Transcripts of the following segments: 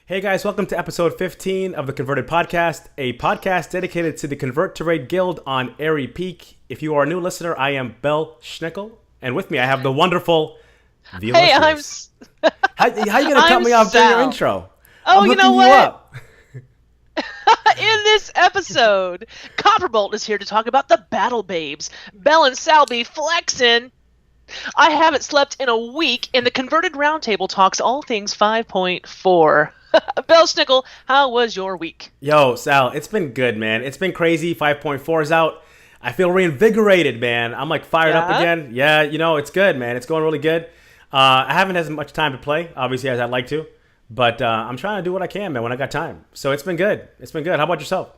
Hey guys, welcome to episode 15 of the Converted Podcast, a podcast dedicated to the Convert to Raid Guild on Aerie Peak. If you are a new listener, I am Bell Schnickel, and with me I have the wonderful, the illustrious. How you gonna cut me off during your intro? Oh, I'm you know hooking what? You In this episode, Copperbolt is here to talk about the Battle Babes. Bell and Sal be flexing. I haven't slept in a week, and the Converted Roundtable talks all things 5.4. Bell Schnickel, how was your week? Yo, Sal, it's been good, man. It's been crazy. 5.4 is out. I feel reinvigorated, man. I'm like fired up again. Yeah, it's good, man. It's going really good. I haven't had as much time to play, obviously, as I'd like to. But I'm trying to do what I can, man, when I got time. So it's been good. It's been good. How about yourself?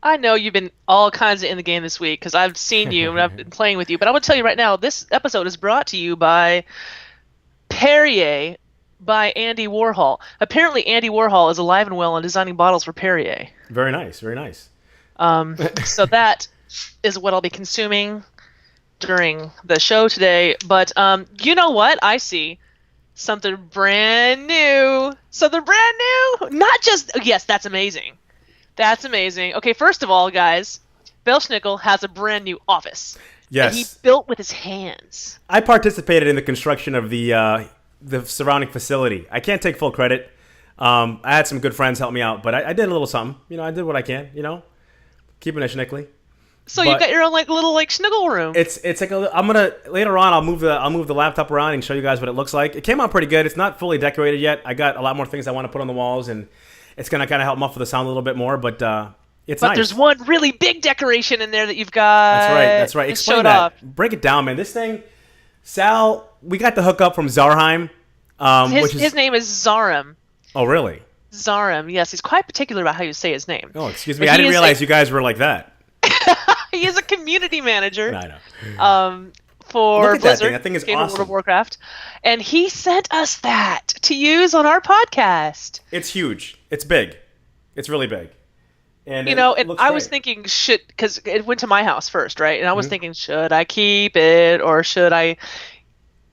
I know you've been all kinds of in the game this week because I've seen you and I've been playing with you. But I want to tell you right now, this episode is brought to you by Perrier by Andy Warhol. Apparently, Andy Warhol is alive and well and designing bottles for Perrier. Very nice. Very nice. So that is what I'll be consuming during the show today. But you know what? I see something brand new. Something brand new. Not just... Yes, that's amazing. That's amazing. Okay, first of all, guys, Bell Schnickel has a brand new office. Yes. And he built with his hands. I participated in the construction of the surrounding facility. I can't take full credit. I had some good friends help me out, but I did a little something. I did what I can, keeping it schnickly. So you've got your own little Schnickel room. It's like I'm gonna later on. I'll move the laptop around and show you guys what it looks like. It came out pretty good. It's not fully decorated yet. I got a lot more things I want to put on the walls, and it's gonna kind of help muffle the sound a little bit more. But it's nice. There's one really big decoration in there that you've got. That's right. Explain that. Off. Break it down, man. This thing, Sal. We got the hookup from Zarheim. His name is Zarim. Oh, really? Zarim. Yes, he's quite particular about how you say his name. Oh, excuse me. I didn't realize you guys were like that. He is a community manager. I know. For Look at Blizzard, that thing is game awesome. of World of Warcraft, and he sent us that to use on our podcast. It's huge. It's big. It's really big. And I was thinking, because it went to my house first, right? And I was thinking, should I keep it or should I,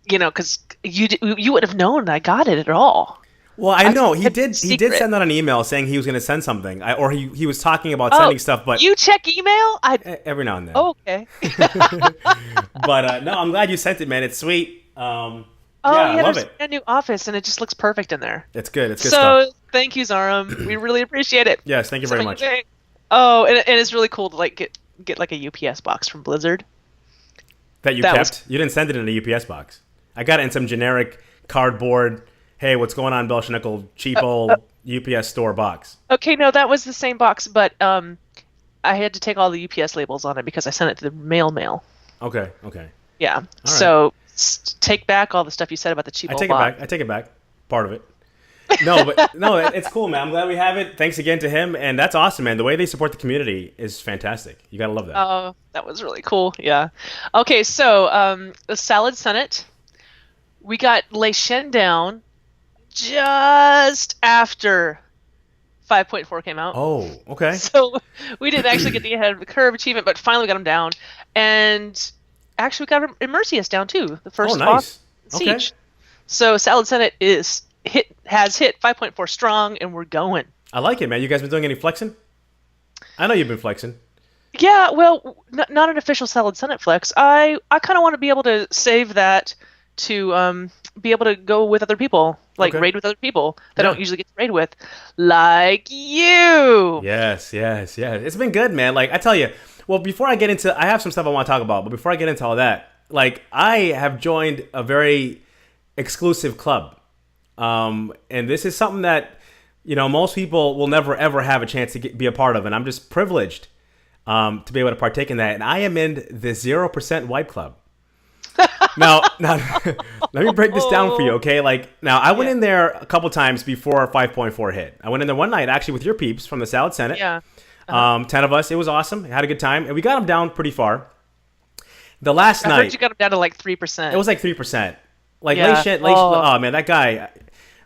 because you would have known I got it at all. Well, I know he did send out an email saying he was going to send something, or he was talking about sending stuff. But you check email? Every now and then. Oh, okay. But no, I'm glad you sent it, man. It's sweet. I love it. A new office, and it just looks perfect in there. It's good. It's good stuff. So thank you, Zarim. We really appreciate it. Yes, thank you very much. Oh, and it's really cool to get like a UPS box from Blizzard. That you kept? You didn't send it in a UPS box. I got it in some generic cardboard. Hey, what's going on, Bell Schnickel? Cheap old UPS store box. Okay, no, that was the same box, but I had to take all the UPS labels on it because I sent it to the mail. Okay. Yeah. Right. So take back all the stuff you said about the cheap old box. I take it back. Part of it. No, it's cool, man. I'm glad we have it. Thanks again to him, and that's awesome, man. The way they support the community is fantastic. You gotta love that. Oh, that was really cool. Yeah. Okay, so the Salad Senate, we got Lei Shen down just after 5.4 came out. Oh, okay. So we didn't actually get the ahead of the curve achievement, but finally we got him down. And actually we got Immersius down too. The first nice. Siege. Okay. So Salad Senate has hit 5.4 strong, and we're going. I like it, man. You guys been doing any flexing? I know you've been flexing. Yeah, well, not an official Salad Senate flex. I kind of want to be able to save that to be able to go with other people, raid with other people that I don't usually get to raid with, like you. Yes. It's been good, man. Like, I tell you, well, before I get into, I have some stuff I want to talk about, but before I get into all that, I have joined a very exclusive club. And this is something that, most people will never, ever have a chance to be a part of. And I'm just privileged to be able to partake in that. And I am in the 0% Wipe Club. Now, let me break this down for you, okay? I went in there a couple times before 5.4 hit. I went in there one night, actually, with your peeps from the Salad Senate. Yeah. 10 of us. It was awesome. Had a good time. And we got them down pretty far. The last night... I heard you got them down to 3%. It was 3%. Oh, man, that guy...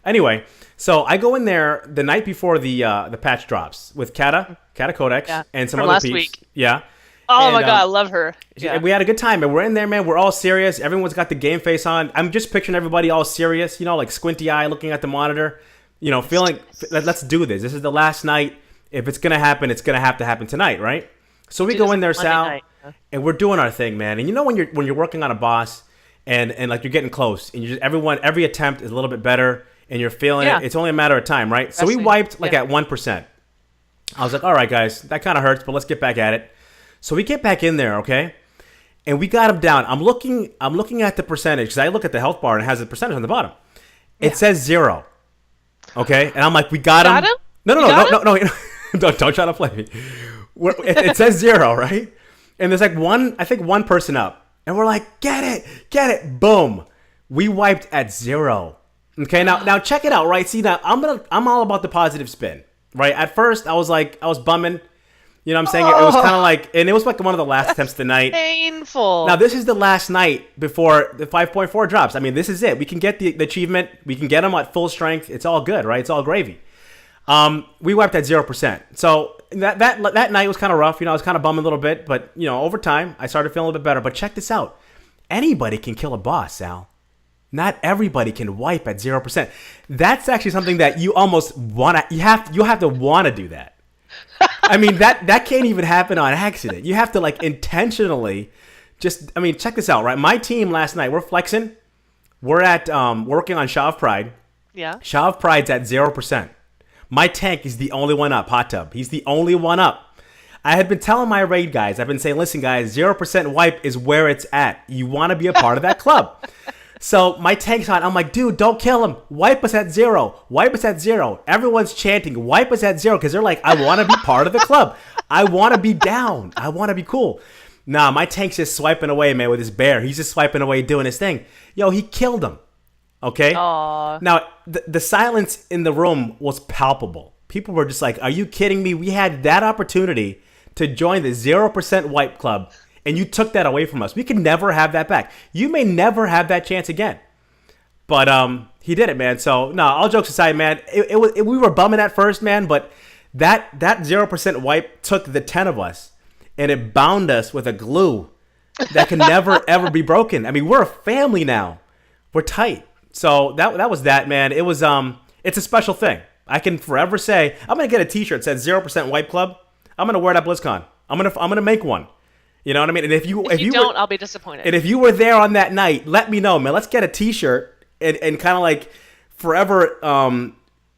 Anyway, so I go in there the night before the patch drops with Kata Codex, and some from other last peeps. Week. Yeah. Oh, my God, I love her. Yeah. We had a good time, and we're in there, man. We're all serious. Everyone's got the game face on. I'm just picturing everybody all serious, like squinty eye looking at the monitor. feeling, let's do this. This is the last night. If it's gonna happen, it's gonna have to happen tonight, right? So we go in there, Sal, and we're doing our thing, man. And when you're working on a boss, and like you're getting close, and every attempt is a little bit better, and you're feeling it. It's only a matter of time, right? So we wiped at 1%. I was like, all right, guys, that kind of hurts, but let's get back at it. So we get back in there, okay? And we got him down. I'm looking at the percentage because I look at the health bar and it has a percentage on the bottom. It says 0. Okay, and I'm like, we got him. No. Don't try to play me. It says 0, right? And there's like one person up, and we're like, get it, boom. We wiped at 0. Okay, now check it out, right? See, now I'm all about the positive spin, right? At first, I was bumming. You know what I'm saying? It was kind of like, and it was like one of the last attempts tonight. Painful. Now, this is the last night before the 5.4 drops. I mean, this is it. We can get the achievement. We can get them at full strength. It's all good, right? It's all gravy. We wiped at 0%. So that night was kind of rough. I was kind of bumming a little bit. But, over time, I started feeling a little bit better. But check this out. Anybody can kill a boss, Sal. Not everybody can wipe at 0%. That's actually something that you almost want to, you have to want to do that. I mean, that can't even happen on accident. You have to intentionally check this out, right? My team last night, we're flexing. We're at working on Shaw of Pride. Yeah. Shaw of Pride's at 0%. My tank is the only one up, Hot Tub. He's the only one up. I had been telling my raid guys, I've been saying, listen, guys, 0% wipe is where it's at. You want to be a part of that club. So my tank's on. I'm like, dude, don't kill him. Wipe us at 0. Wipe us at 0. Everyone's chanting, wipe us at 0, because they're like, I want to be part of the club. I want to be down. I want to be cool. Nah, my tank's just swiping away, man, with his bear. He's just swiping away, doing his thing. Yo, he killed him. Okay? Aww. Now, the silence in the room was palpable. People were just like, are you kidding me? We had that opportunity to join the 0% wipe club, and you took that away from us. We can never have that back. You may never have that chance again. But he did it, man. So, no, all jokes aside, man, we were bumming at first, man, but that 0% wipe took the 10 of us, and it bound us with a glue that can never, ever be broken. I mean, we're a family now. We're tight. So that was that, man. It was it's a special thing. I can forever say, I'm going to get a t-shirt that says 0% wipe club. I'm going to wear it at BlizzCon. I'm going to make one. You know what I mean? And if you don't, I'll be disappointed. And if you were there on that night, let me know, man. Let's get a t-shirt and kind of like forever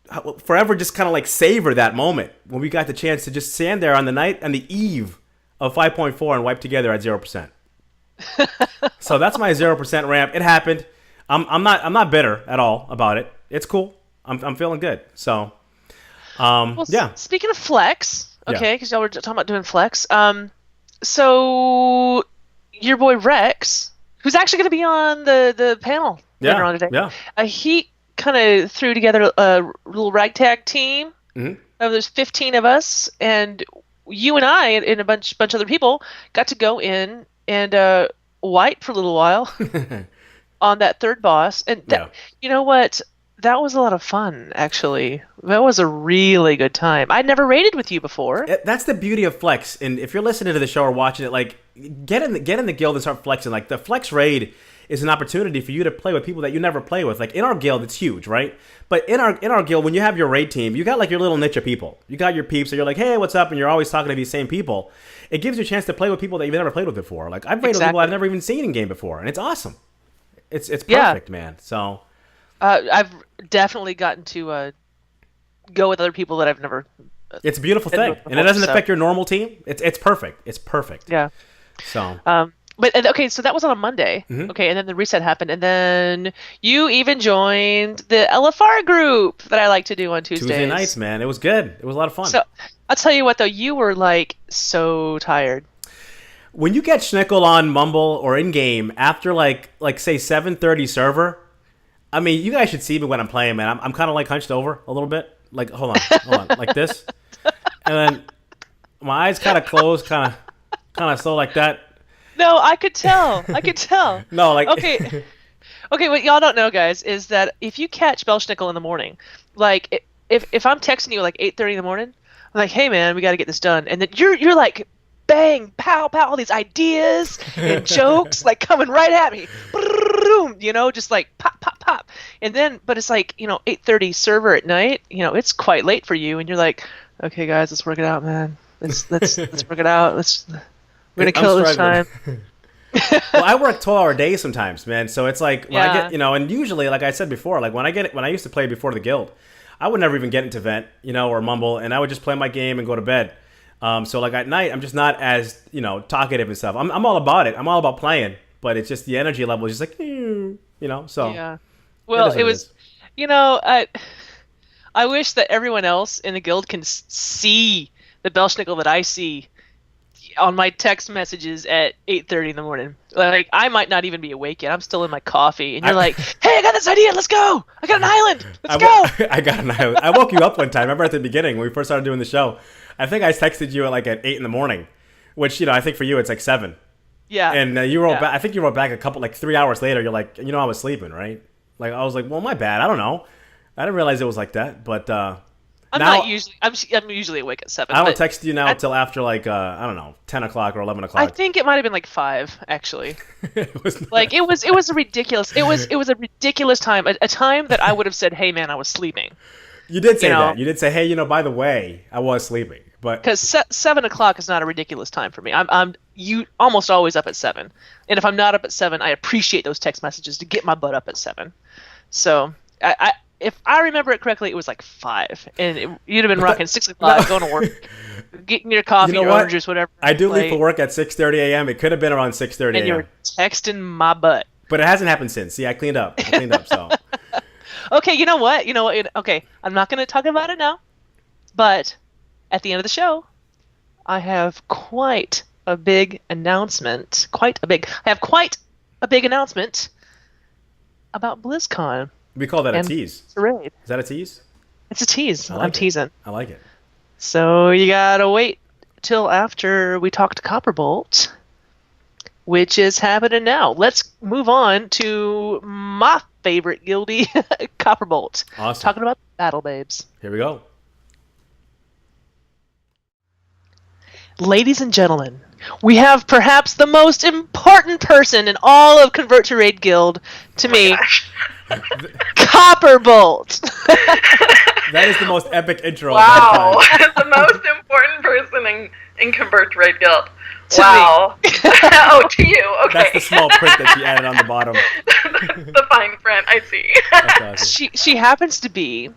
just kind of like savor that moment when we got the chance to just stand there on the eve of 5.4 and wipe together at 0%. So that's my 0% ramp. It happened. I'm not bitter at all about it. It's cool. I'm feeling good. So yeah. Speaking of flex, okay, because y'all were talking about doing flex. So your boy Rex, who's actually going to be on the panel later on today, he kind of threw together a little ragtag team. Mm-hmm. There's 15 of us, and you and I and a bunch of other people got to go in and wipe for a little while on that third boss. And you know what? That was a lot of fun, actually. That was a really good time. I'd never raided with you before. That's the beauty of Flex. And if you're listening to the show or watching it, get in the guild and start flexing. The Flex raid is an opportunity for you to play with people that you never play with. In our guild, it's huge, right? But in our guild, when you have your raid team, you got your little niche of people. You got your peeps, and you're like, hey, what's up? And you're always talking to these same people. It gives you a chance to play with people that you've never played with before. I've raided with people I've never even seen in game before, and it's awesome. It's perfect, man. So I've definitely gotten to go with other people that I've never. It's a beautiful thing, before, and it doesn't affect your normal team. It's perfect. It's perfect. Yeah. So. But okay, so that was on a Monday. Mm-hmm. Okay, and then the reset happened, and then you even joined the LFR group that I like to do on Tuesdays. Tuesday nights, man. It was good. It was a lot of fun. So I'll tell you what, though, you were so tired. When you get Schnickel on Mumble or in game after say 7:30 server, I mean, you guys should see me when I'm playing, man. I'm kind of hunched over a little bit, hold on, like this, and then my eyes kind of closed, kind of slow like that. No, I could tell. No, okay. What y'all don't know, guys, is that if you catch Belschnickel in the morning, if I'm texting you at 8:30 in the morning, I'm like, hey man, we got to get this done, and then you're like, bang, pow, pow, all these ideas and jokes coming right at me. boom, just like pop, pop, pop. And then, but it's like, 8:30 server at night, it's quite late for you. And you're like, okay, guys, let's work it out, man. Let's work it out. We're going to kill it this time. Well, I work 12-hour days sometimes, man. So it's like when I get, and usually, like I said before, like when I used to play before the guild, I would never even get into vent, or mumble, and I would just play my game and go to bed. So like at night, I'm just not as talkative and stuff. I'm all about it. I'm all about playing, but it's just the energy level is just like So yeah. Well, it was, I wish that everyone else in the guild can see the Belschnickel that I see on my text messages at 8:30 in the morning. Like, I might not even be awake yet. I'm still in my coffee, and you're like, "Hey, I got this idea. Let's go. I got an island. Let's go." I got an island. I woke you up one time. Remember at the beginning when we first started doing the show? I think I texted you at 8 in the morning, which I think for you it's like 7. Yeah. And you wrote back. I think you wrote back a couple 3 hours later. You're like, I was sleeping, right? Like I was like, well, my bad. I don't know. I didn't realize it was like that, but. I'm usually awake at 7. I don't text you now until after I don't know, 10 o'clock or 11 o'clock. I think it might have been 5 actually. It was a ridiculous. It was a ridiculous time. A time that I would have said, "Hey man, I was sleeping." You did say that. You did say, "Hey, by the way, I was sleeping." But because 7 o'clock is not a ridiculous time for me. I'm almost always up at 7, and if I'm not up at 7, I appreciate those text messages to get my butt up at 7. So if I remember it correctly, it was 5, and you'd have been rocking 6 o'clock, going to work, getting your coffee, your orange juice, whatever. I do leave for work at 6:30 a.m. It could have been around 6:30 a.m. And you're texting my butt. But it hasn't happened since. See, I cleaned up. So. Okay, you know what? Okay, I'm not going to talk about it now, but at the end of the show, I have quite a big announcement. I have quite a big announcement about BlizzCon. We call that a tease. Parade. Is that a tease? It's a tease. I'm teasing. I like it. So you gotta wait till after we talk to Copperbolt, which is happening now. Let's move on to my favorite guildie, Copperbolt. Awesome. Talking about Battle Babes. Here we go. Ladies and gentlemen, we have perhaps the most important person in all of Convert to Raid Guild to me. Copperbolt. That is the most epic intro. Wow, the most important person in Convert to Raid Guild. Wow. Oh, to you. Okay. That's the small print that she added on the bottom. The fine print. I see. That's awesome. She happens to be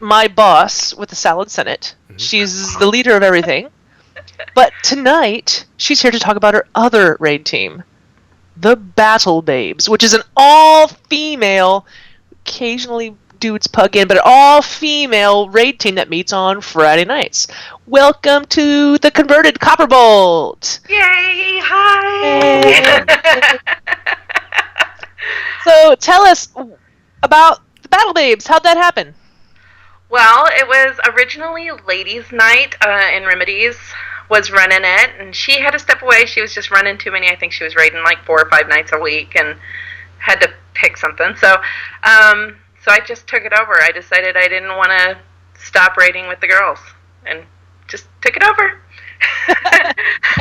my boss with the Salad Senate. Mm-hmm. She's the leader of everything. But tonight, she's here to talk about her other raid team, the Battle Babes, which is an all-female, occasionally dudes pug in, but an all-female raid team that meets on Friday nights. Welcome to the converted Copperbolt! Yay! Hi! So tell us about the Battle Babes. How'd that happen? Well, it was originally Ladies' Night in Remedies was running it, and she had to step away. She was just running too many. I think she was raiding 4 or 5 nights a week and had to pick something. So I just took it over. I decided I didn't want to stop raiding with the girls and just took it over.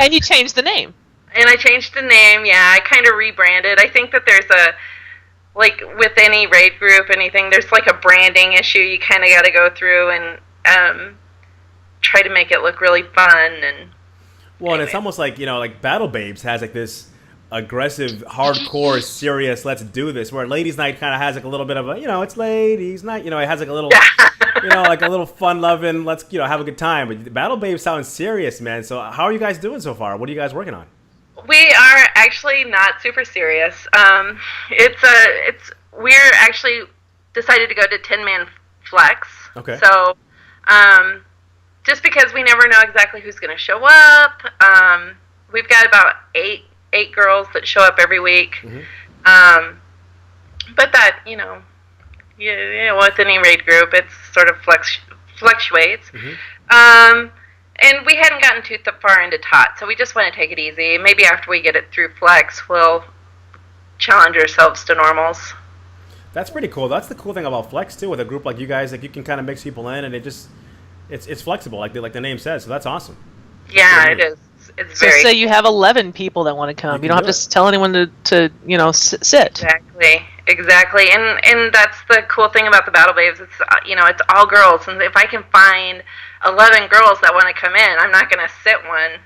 And you changed the name. And I changed the name, yeah. I kind of rebranded. I think that there's with any raid group, anything, there's a branding issue you kind of got to go through and try to make it look really fun. And well, and it's almost like Battle Babes has this aggressive, hardcore, serious, let's do this, where Ladies' Night kind of has a little bit of a, it's Ladies' Night, it has a little, a little fun-loving, let's, have a good time. But Battle Babes sounds serious, man. So how are you guys doing so far? What are you guys working on? We are actually not super serious. We're actually decided to go to 10-man flex. Okay. So, just because we never know exactly who's going to show up, we've got about eight girls that show up every week. Mm-hmm. But that, with any raid group, it sort of fluctuates. Mm-hmm. And we hadn't gotten too far into TOT, so we just want to take it easy. Maybe after we get it through Flex, we'll challenge ourselves to normals. That's pretty cool. That's the cool thing about Flex, too, with a group like you guys. You can kind of mix people in, and it's flexible, like the name says, so that's awesome. Yeah, it is. it's So very say you have 11 people that want to come. You don't have to tell anyone to sit. Exactly, and that's the cool thing about the Battle Babes. It's it's all girls, and if I can find 11 girls that want to come in, I'm not going to sit one.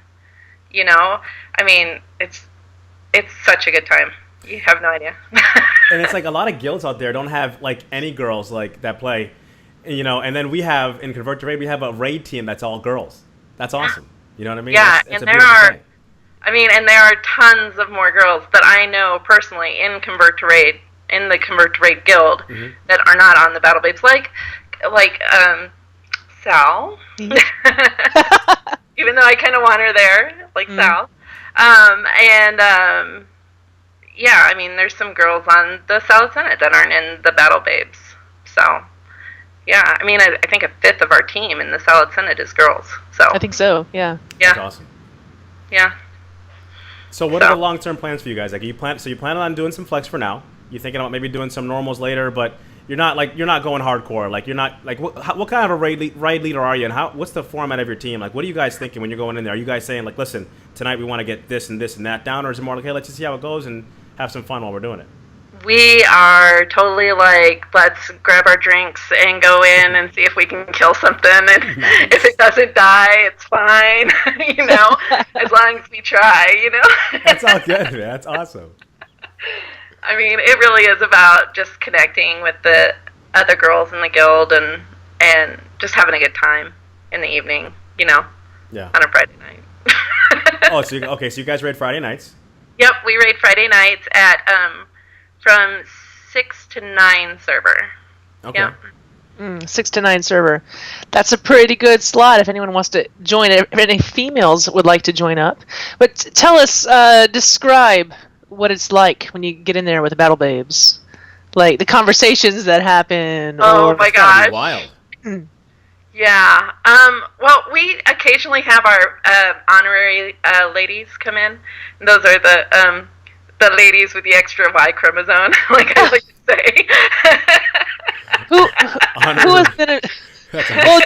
I mean, it's such a good time. You have no idea. And it's like a lot of guilds out there don't have like any girls like that play, and then we have in Convert to Raid, we have a raid team that's all girls. That's awesome. You know what I mean? Yeah, it's and there are tons of more girls that I know personally in the Convert to Raid guild that are not on the Battle Babes, like Sal. Even though I kind of want her there, like Sal. Yeah, I mean, there's some girls on the Solid Senate that aren't in the Battle Babes. So, yeah, I mean, I think a fifth of our team in the Solid Senate is girls. So I think so, yeah. Yeah. That's awesome. Yeah. So what are the long-term plans for you guys? Like, you plan on doing some flex for now. You're thinking about maybe doing some normals later, but you're not going hardcore. Like, you're not like what kind of a raid leader are you, and what's the format of your team? Like, what are you guys thinking when you're going in there? Are you guys saying like, listen, tonight we want to get this and this and that down, or is it more like, hey, let's just see how it goes and have some fun while we're doing it? We are totally like, let's grab our drinks and go in and see if we can kill something, and if it doesn't die, it's fine. As long as we try. That's all good, man. That's awesome. I mean, it really is about just connecting with the other girls in the guild and just having a good time in the evening, Yeah. On a Friday night. So you guys raid Friday nights? Yep, we raid Friday nights at from 6 to 9 server. Okay. Yep. 6 to 9 server. That's a pretty good slot if anyone wants to join. If any females would like to join up. But tell us, describe what it's like when you get in there with the Battle Babes. Like the conversations that happen. Oh my gosh. Wild. Yeah. Well, we occasionally have our honorary ladies come in. Those are the ladies with the extra Y chromosome, like I like to say. Who has been well,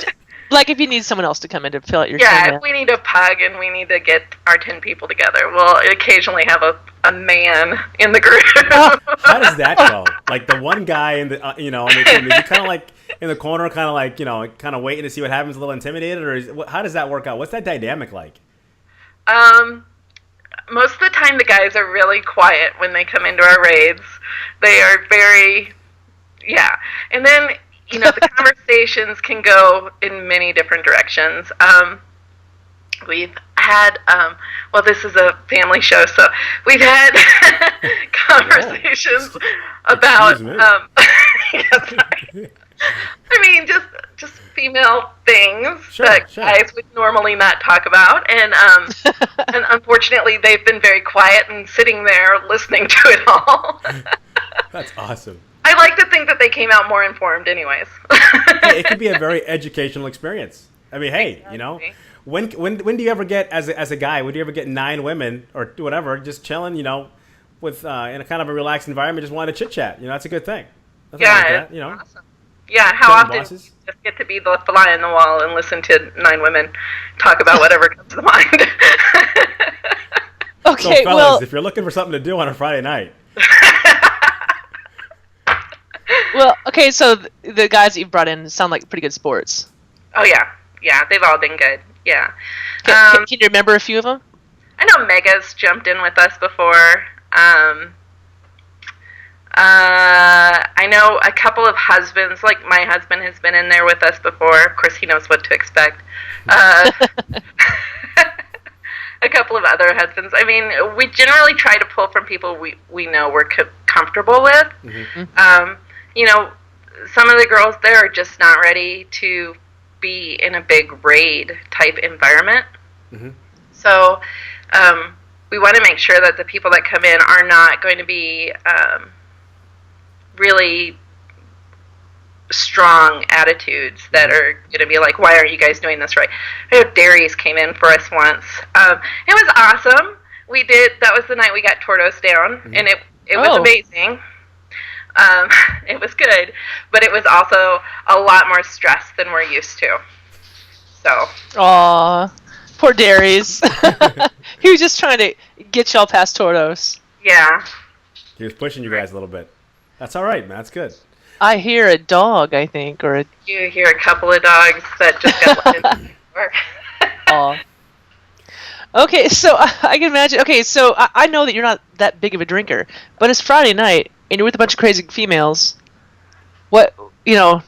like if you need someone else to come in to fill out your if we need a pug and we need to get our 10 people together, we'll occasionally have a man in the group. How does that go? Like the one guy in the on the team, is he kind of like in the corner, kind of like kind of waiting to see what happens, a little intimidated, or how does that work out? What's that dynamic like? Most of the time, the guys are really quiet when they come into our raids. They are very, and then the conversations can go in many different directions. We've had, this is a family show, so we've had conversations about, I mean, just female things that guys would normally not talk about, and unfortunately, they've been very quiet and sitting there listening to it all. That's awesome. I like to think that they came out more informed, anyways. Hey, it could be a very educational experience. I mean, hey, exactly. When do you ever get as a guy? Would you ever get 9 women or whatever just chilling, with in a kind of a relaxed environment, just wanting to chit chat? That's a good thing. Nothing like that, awesome. Yeah, how often do you just get to be the fly on the wall and listen to 9 women talk about whatever comes to mind? Okay, so, fellas, if you're looking for something to do on a Friday night. Well, okay, so the guys that you've brought in sound like pretty good sports. Oh, yeah, they've all been good, yeah. Can you remember a few of them? I know Mega's jumped in with us before. I know a couple of husbands, like my husband has been in there with us before. Of course, he knows what to expect. A couple of other husbands. I mean, we generally try to pull from people we know we're comfortable with. Mm-hmm. Some of the girls there are just not ready to be in a big raid type environment. Mm-hmm. So we want to make sure that the people that come in are not going to be really strong attitudes that are going to be like, why aren't you guys doing this right? I know Darius came in for us once. It was awesome. That was the night we got Tortoise down, mm-hmm. and it was amazing. It was good, but it was also a lot more stress than we're used to. So. Aww. Poor Darius. He was just trying to get y'all past Tordos. Yeah. He was pushing you guys a little bit. That's all right, man. That's good. I hear a dog, I think, or a... You hear a couple of dogs that just got let into the door. Aw. Okay, so I can imagine. Okay, so I know that you're not that big of a drinker, but it's Friday night and you're with a bunch of crazy females. What, do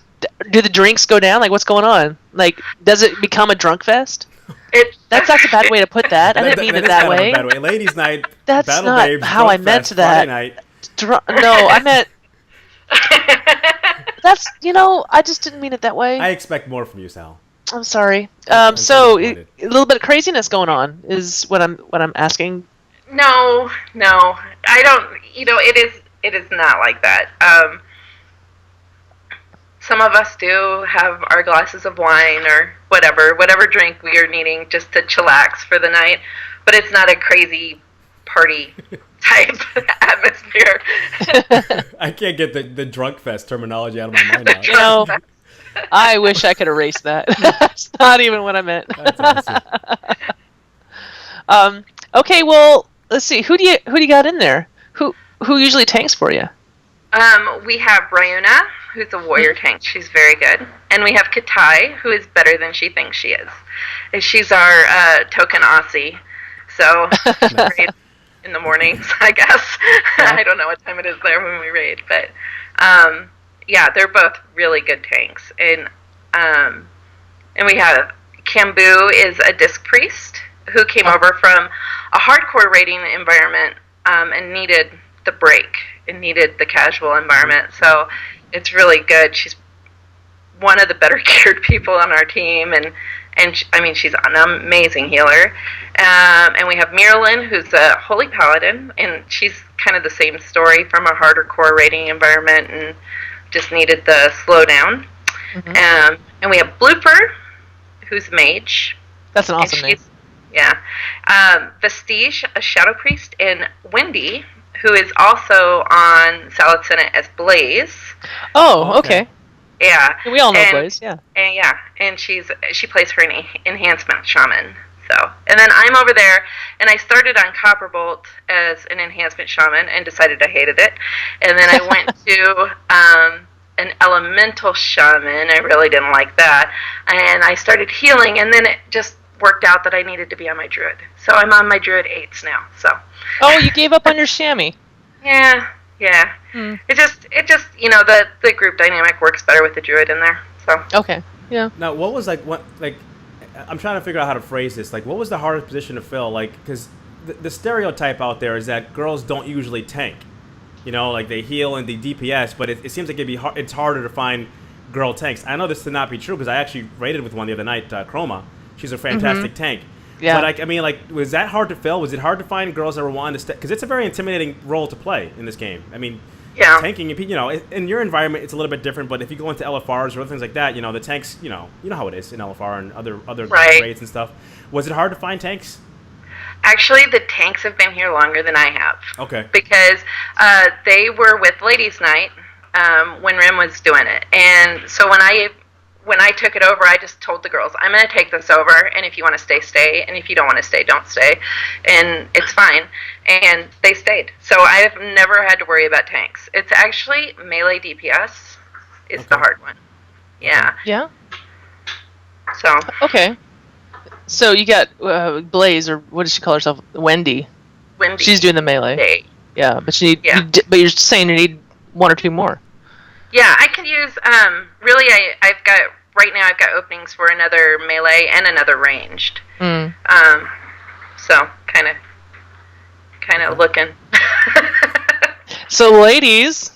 the drinks go down? Like, what's going on? Like, does it become a drunk fest? That's a bad way to put that. I didn't mean it that way. Bad way. Ladies' night. That's Battle not Babes, how I meant fest, that. Friday night. No, I meant. That's I just didn't mean it that way. I expect more from you, Sal. I'm sorry. So a little bit of craziness going on is what I'm asking. No, I don't. It is not like that. Some of us do have our glasses of wine or whatever drink we are needing just to chillax for the night, but it's not a crazy party type atmosphere. I can't get the drunk fest terminology out of my mind now. I wish I could erase that. That's not even what I meant. That's awesome. Okay, well, let's see. Who do you got in there? Who usually tanks for you? We have Ryuna, who's a warrior tank. She's very good. And we have Katai, who is better than she thinks she is. And she's our token Aussie. So she raids in the mornings, I guess. I don't know what time it is there when we raid, but yeah, they're both really good tanks. And we have Kambu is a disc priest who came over from a hardcore raiding environment and needed the break and needed the casual environment. So it's really good. She's one of the better geared people on our team, and I mean, she's an amazing healer. And we have Miralyn, who's a holy paladin, and she's kind of the same story from a harder core raiding environment and just needed the slowdown. Mm-hmm. And we have Blooper, who's a mage. That's an awesome name. Yeah. Vestige, a shadow priest, and Wendy, who is also on Salad Senate as Blaze. Oh, okay. Yeah. We all know Blaze, yeah. And she plays her enhancement shaman. So, and then I'm over there, and I started on Copperbolt as an enhancement shaman and decided I hated it. And then I went to an elemental shaman. I really didn't like that. And I started healing, and then it just worked out that I needed to be on my druid. So I'm on my druid 8s now. So. Oh, you gave up on your chamois. Yeah. It just the group dynamic works better with the druid in there. So. Okay. Yeah. Now, what was I'm trying to figure out how to phrase this. Like, what was the hardest position to fill? Like, because the stereotype out there is that girls don't usually tank. Like they heal and they DPS, but it seems like it's harder to find girl tanks. I know this to not be true because I actually raided with one the other night, Chroma. She's a fantastic tank. Yeah. But was that hard to fill? Was it hard to find girls that were wanting to stay? Because it's a very intimidating role to play in this game. I mean, tanking, in your environment, it's a little bit different. But if you go into LFRs or other things like that, the tanks, you know how it is in LFR and other raids and stuff. Was it hard to find tanks? Actually, the tanks have been here longer than I have. Okay. Because they were with Ladies' Night when Rim was doing it, and so when I took it over, I just told the girls, I'm going to take this over, and if you want to stay, stay, and if you don't want to stay, don't stay, and it's fine. And they stayed. So I've never had to worry about tanks. It's actually melee DPS is the hard one. Yeah. Yeah? So. Okay. So you got Blaze, or what does she call herself? Wendy. She's doing the melee. Yeah, but but you're saying you need one or two more. Yeah, I could use, really, I've got openings for another melee and another ranged. So, kind of looking. So, ladies,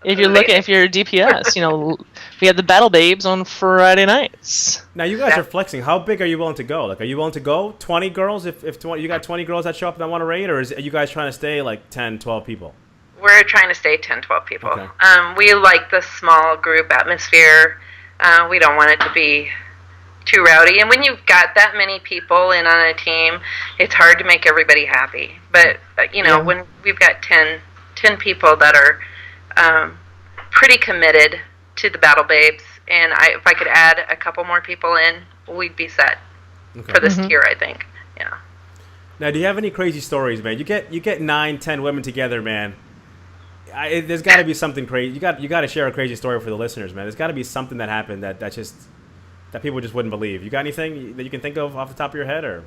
if you're DPS, we have the Battle Babes on Friday nights. Now, you guys are flexing. How big are you willing to go? Like, are you willing to go 20 girls if 20, you got 20 girls that show up that want to raid, or are you guys trying to stay like 10, 12 people? We're trying to stay 10, 12 people. Okay. We like the small group atmosphere. We don't want it to be too rowdy. And when you've got that many people in on a team, it's hard to make everybody happy. But, when we've got 10 people that are pretty committed to the Battle Babes, and if I could add a couple more people in, we'd be set. for this tier, I think. Yeah. Now, do you have any crazy stories, man? You get 9, 10 women together, man. There's got to be something crazy. You got to share a crazy story for the listeners, man. There's got to be something that happened that people just wouldn't believe. You got anything that you can think of off the top of your head, or?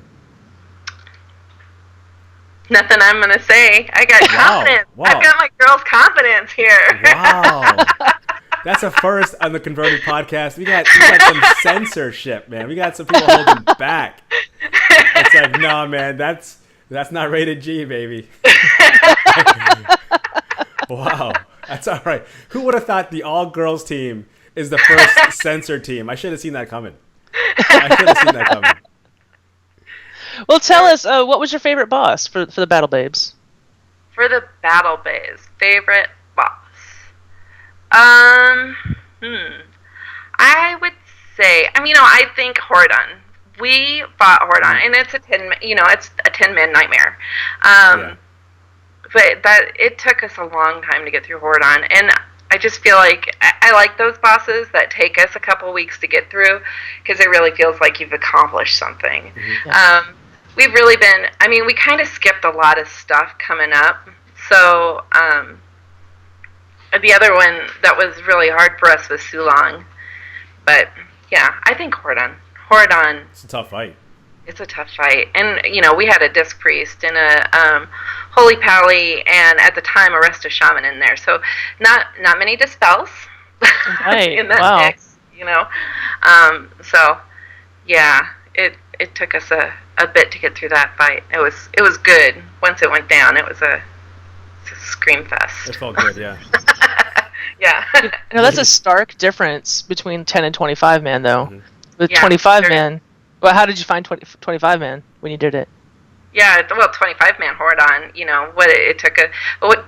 Nothing I'm going to say. I got confidence. Wow. I've got my girl's confidence here. Wow. That's a first on the Converted podcast. We got some censorship, man. We got some people holding back. It's like, no, man, that's not rated G, baby. Wow. That's all right. Who would have thought the all-girls team is the first censored team? I should have seen that coming. Well, tell us, what was your favorite boss for the Battle Babes? For the Battle Babes, favorite boss. I would say, I think Hordon. We fought Hordon, and it's a 10-man nightmare. But it took us a long time to get through Hordon, and I just feel like I like those bosses that take us a couple weeks to get through, because it really feels like you've accomplished something. Mm-hmm. We've really been, we kind of skipped a lot of stuff coming up, so the other one that was really hard for us was Sulong, but yeah, I think Hordon. It's a tough fight. It's a tough fight, and we had a Disc Priest and a Holy Pally, and at the time a Resta Shaman in there, so not many dispels right. in that wow. mix, so yeah, it took us a bit to get through that fight. It was good once it went down. It was a scream fest. It felt good, yeah. Yeah. That's a stark difference between 10 and 25 man, though. Mm-hmm. With 25 man, well, how did you find 25 man when you did it? Yeah, well, 25 man Hordon, it took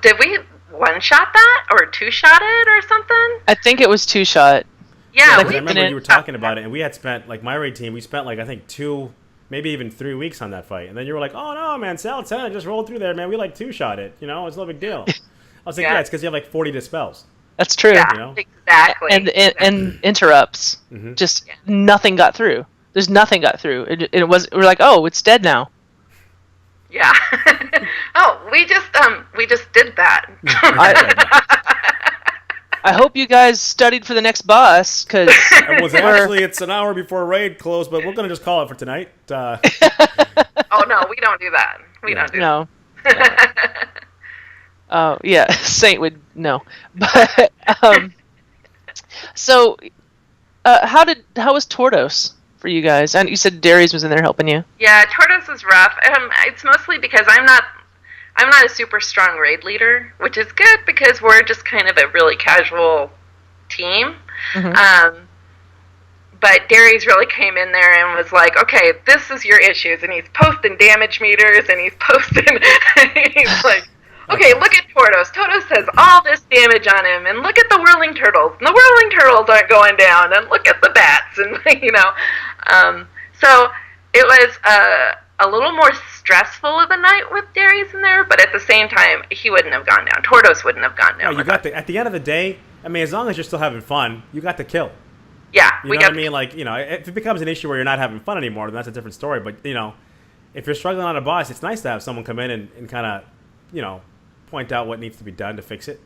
did we one-shot that or two-shot it or something? I think it was two-shot. Yeah, I remember you were talking about it, and we had spent, like, my raid team, we spent, like, I think 2, maybe even 3 weeks on that fight. And then you were like, oh, no, man, Sal 10 just rolled through there, man. We, like, two-shot it. It's no big deal. I was like, yeah, it's because you have, like, 40 dispels. That's true. Yeah, exactly. And interrupts. Mm-hmm. Just nothing got through. There's nothing got through. We're like, oh, it's dead now. Yeah. Oh, we just did that. I hope you guys studied for the next boss, because it's an hour before raid close, but we're gonna just call it for tonight. Oh no, we don't do that. We don't do that. Oh yeah, Saint would no. But so how was Tordos for you guys? And you said Darius was in there helping you. Yeah, Tordos was rough. It's mostly because I'm not a super strong raid leader, which is good because we're just kind of a really casual team. Mm-hmm. But Darius really came in there and was like, okay, this is your issues. And he's posting damage meters, and he's like, okay, look at Tordos. Tordos has all this damage on him, and look at the whirling turtles. And the whirling turtles aren't going down, and look at the bats, and so it was a little more stressful of a night with Darius in there, but at the same time, he wouldn't have gone down. Tordos wouldn't have gone down. At the end of the day, as long as you're still having fun, you got the kill. Yeah, you know what I mean? Like, if it becomes an issue where you're not having fun anymore, then that's a different story. But if you're struggling on a boss, it's nice to have someone come in and kind of, point out what needs to be done to fix it.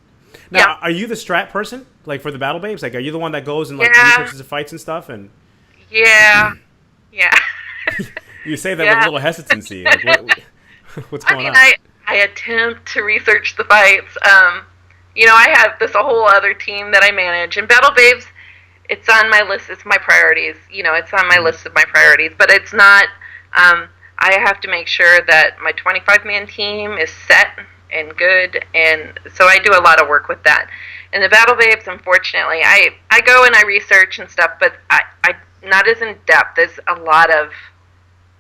Now, are you the strat person, like, for the Battle Babes? Like, are you the one that goes and, like, researches the fights and stuff? And yeah. You say that with a little hesitancy. Like, what's going on? I attempt to research the fights. I have this whole other team that I manage, and Battle Babes, it's on my list. It's my priorities. It's on my list of my priorities, but it's not. I have to make sure that my 25-man team is set and good, and so I do a lot of work with that. And the Battle Babes, unfortunately, I go and I research and stuff, but I not as in depth as a lot of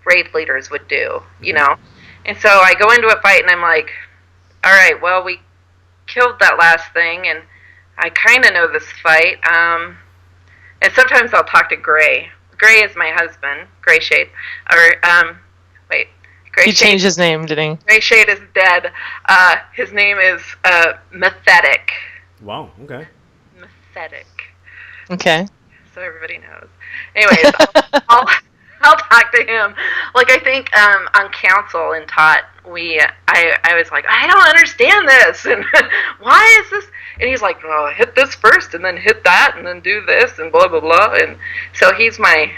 raid leaders would do, And so I go into a fight and I'm like, all right, well, we killed that last thing, and I kind of know this fight. And sometimes I'll talk to Gray. Gray is my husband, Gray Shade. He changed his name, didn't he? Gray Shade is dead. His name is Methetic. Wow, okay. Methetic. Okay. So everybody knows. Anyways, I'll talk to him. Like, I think on council in Tot, I was like, I don't understand this, and why is this? And he's like, well, hit this first, and then hit that, and then do this, and blah blah blah. And so he's kind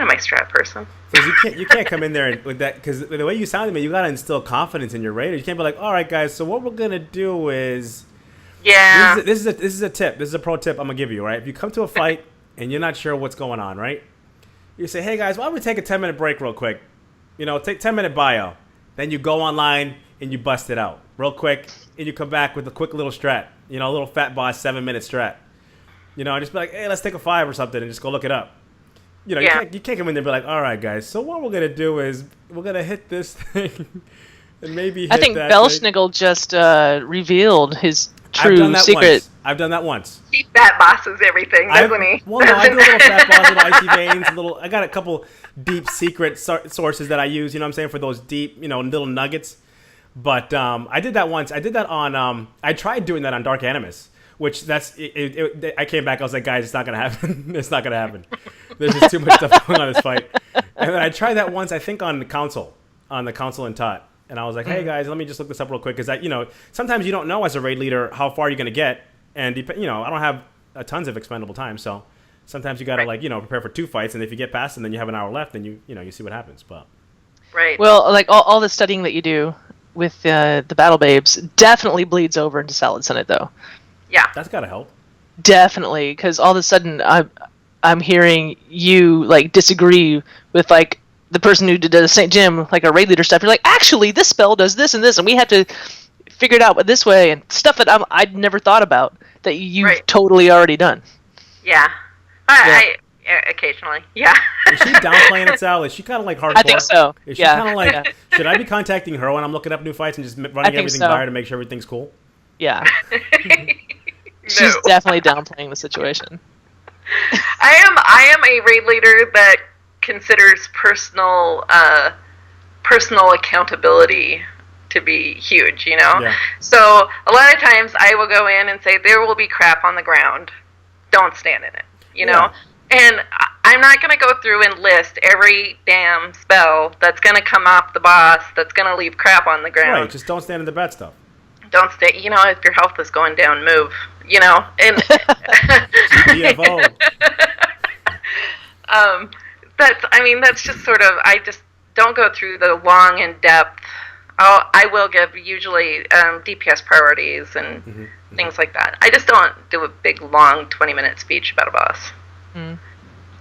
of my strat person. Because you can't come in there with that, because the way you sounded to me, you gotta instill confidence in your raiders. You can't be like, all right, guys, so what we're gonna do is, this is a tip. This is a pro tip I'm gonna give you, right? If you come to a fight and you're not sure what's going on, right? You say, hey guys, why don't we take a 10-minute break real quick? Take 10-minute bio. Then you go online and you bust it out real quick, and you come back with a quick little strat. A little fat boss 7-minute strat. Just be like, hey, let's take a 5 or something, and just go look it up. You can't come in there and be like, all right, guys, so what we're gonna do is we're gonna hit this thing, and maybe hit I think that Belschnickel just revealed his true secret. I've done that once. He fat bosses everything, doesn't he? Well, no, I do a little fat boss, little icy veins, I got a couple deep secret sources that I use. You know what I'm saying, for those deep, little nuggets. But I did that once. I did that on. I tried doing that on Dark Animus, which I came back. I was like, guys, it's not gonna happen. It's not gonna happen. There's just too much stuff going on in this fight. And then I tried that once. I think on the console in Tot. And I was like, hey guys, let me just look this up real quick, because sometimes you don't know as a raid leader how far you're gonna get, and I don't have tons of expendable time, so sometimes you gotta prepare for 2 fights, and if you get past them, then you have an hour left, and you see what happens. But well, like all the studying that you do with the Battle Babes definitely bleeds over into Salad Senate, though. Yeah, that's gotta help. Definitely, because all of a sudden I'm hearing you disagree with the person who did the St. Jim, a raid leader stuff. You're like, actually, this spell does this and this, and we had to figure it out this way, and stuff that I'd never thought about that you've totally already done. Yeah. I occasionally. Yeah. Is she downplaying it, Sal? Is she kind of hardcore? I think so. Is she kind of should I be contacting her when I'm looking up new fights and just running everything by her to make sure everything's cool? Yeah. She's definitely downplaying the situation. I am a raid leader that considers personal accountability to be huge, Yeah. So a lot of times I will go in and say, there will be crap on the ground. Don't stand in it, Yeah. And I'm not going to go through and list every damn spell that's going to come off the boss that's going to leave crap on the ground. Right, just don't stand in the bad stuff. Don't stay, if your health is going down, move, and GTFO. that's just sort of, I just don't go through the long in-depth. I will give usually DPS priorities and things like that. I just don't do a big, long 20-minute speech about a boss. Mm.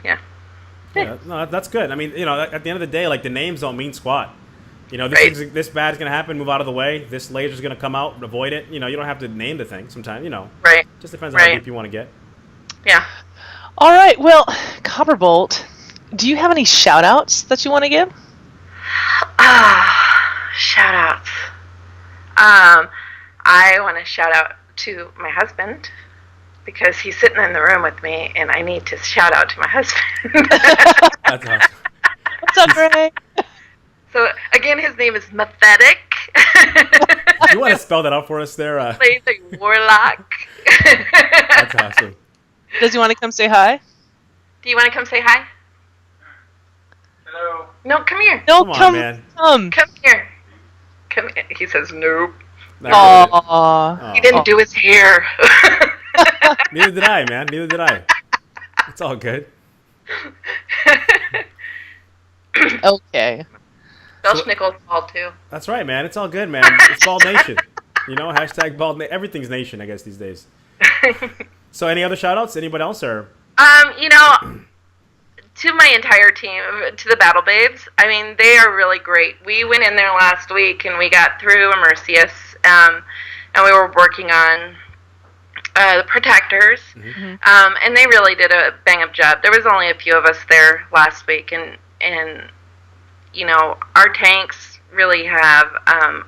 Yeah. Yeah, no, that's good. At the end of the day, the names don't mean squat. This bad is going to happen, move out of the way. This laser's going to come out, avoid it. You don't have to name the thing sometimes, Right. Just depends on how deep you want to get. Yeah. All right, well, Copperbolt, do you have any shout-outs that you want to give? Shout-outs. I want to shout out to my husband, because he's sitting in the room with me, and I need to shout out to my husband. That's awesome. What's up, Ray? So, again, his name is Mathetic. Do you want to spell that out for us there? Plays a warlock. That's awesome. Does he want to come say hi? Do you want to come say hi? Hello. No, come here. No, Come on, man. Come here. Come here. He says nope. Aww. He didn't do his hair. Neither did I, man. Neither did I. It's all good. Okay. Belschnickel's bald too. That's right, man. It's all good, man. It's Bald Nation. Hashtag Bald Nation. Everything's nation, I guess, these days. So any other shout-outs? Anybody else? Or? To my entire team, to the Battle Babes, they are really great. We went in there last week, and we got through Immersius, and we were working on the Protectors, and they really did a bang-up job. There was only a few of us there last week, and our tanks really have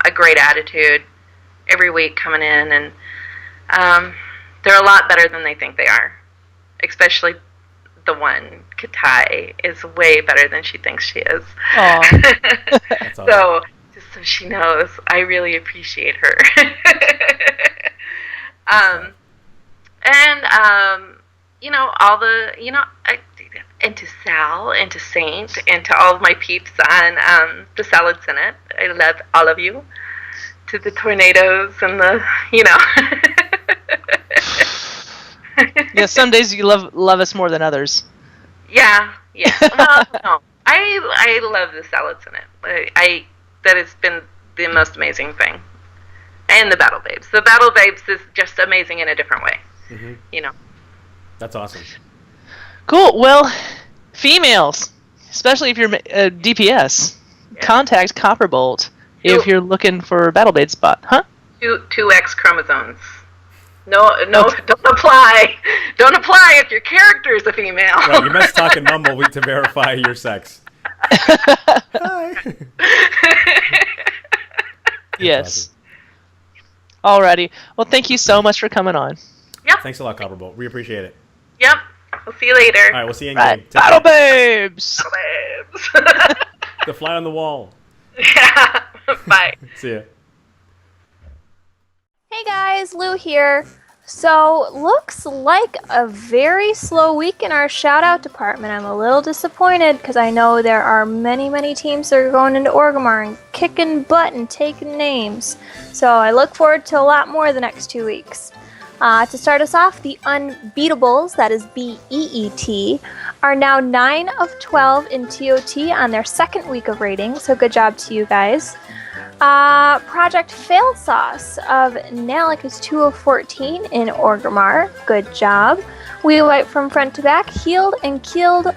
a great attitude every week coming in, and they're a lot better than they think they are, especially the one, Katai, is way better than she thinks she is. That's awesome. So, just so she knows, I really appreciate her. all the, and to Sal, and to Saint, and to all of my peeps on the Salad Senate. I love all of you. To the tornadoes and the, Yeah, some days you love us more than others. Yeah. Well, no. I love the Salad Senate. That has been the most amazing thing. And the Battle Babes. The Battle Babes is just amazing in a different way. Mm-hmm. That's awesome. Cool. Well, females, especially if you're DPS, contact Copperbolt if you're looking for a Battle Babe spot, huh? 2X chromosomes. No, don't apply. Don't apply if your character is a female. Right, you must talk in mumble to verify your sex. Hi. Yes. Awesome. Alrighty. Well, thank you so much for coming on. Yep. Thanks a lot, Copperbolt. We appreciate it. Yep. We'll see you later. All right, we'll see you in game. Battle Babes! Battle Babes. The fly on the wall. Yeah. Bye. See ya. Hey guys, Lou here. So, looks like a very slow week in our shout-out department. I'm a little disappointed because I know there are many teams that are going into Orgrimmar and kicking butt and taking names. So, I look forward to a lot more the next 2 weeks. To start us off, the Unbeatables, that is BEET, are now 9 of 12 in TOT on their second week of rating, so good job to you guys. Project Failsauce of Nalik is 2 of 14 in Orgrimmar. Good job. We wiped from front to back, healed and killed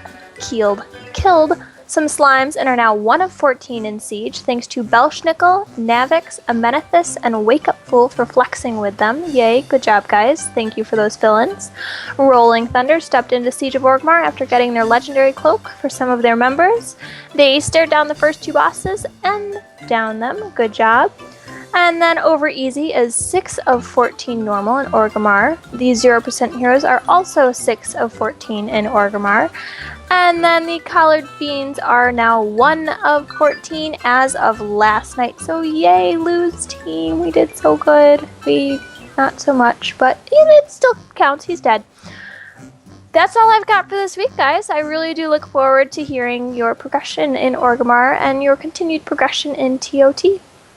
some slimes and are now 1 of 14 in Siege, thanks to Belschnickel, Navix, Amenethus, and Wake Up Fool for flexing with them. Yay, good job guys. Thank you for those fill-ins. Rolling Thunder stepped into Siege of Orgrimmar after getting their legendary cloak for some of their members. They stared down the first 2 bosses and downed them. Good job. And then Over Easy is 6 of 14 normal in Orgrimmar. These 0% heroes are also 6 of 14 in Orgrimmar. And then the Collard Beans are now 1 of 14 as of last night. So yay, Lou's team. We did so good. We, not so much, but it still counts. He's dead. That's all I've got for this week, guys. I really do look forward to hearing your progression in Orgrimmar and your continued progression in TOT.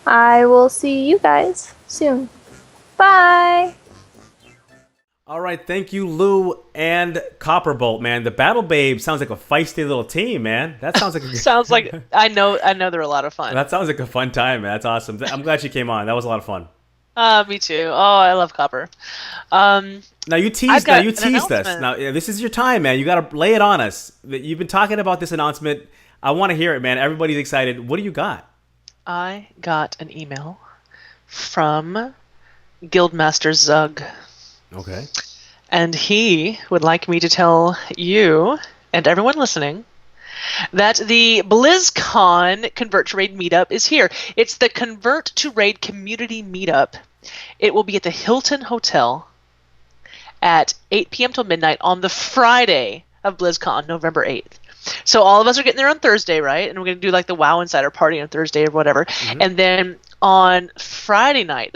I will see you guys soon. Bye! All right, thank you, Lou and Copperbolt, man. The Battle Babe sounds like a feisty little team, man. That sounds like a sounds like I know they're a lot of fun. That sounds like a fun time, man. That's awesome. I'm glad she came on. That was a lot of fun. Me too. Oh, I love Copper. Now you teased us. Now this is your time, man. You got to lay it on us. You've been talking about this announcement. I want to hear it, man. Everybody's excited. What do you got? I got an email from Guildmaster Zug. Okay. And he would like me to tell you and everyone listening that the BlizzCon Convert to Raid meetup is here. It's the Convert to Raid community meetup. It will be at the Hilton Hotel at 8 p.m. till midnight on the Friday of BlizzCon, November 8th. So all of us are getting there on Thursday, right? And we're going to do like the WoW Insider party on Thursday or whatever. Mm-hmm. And then on Friday night,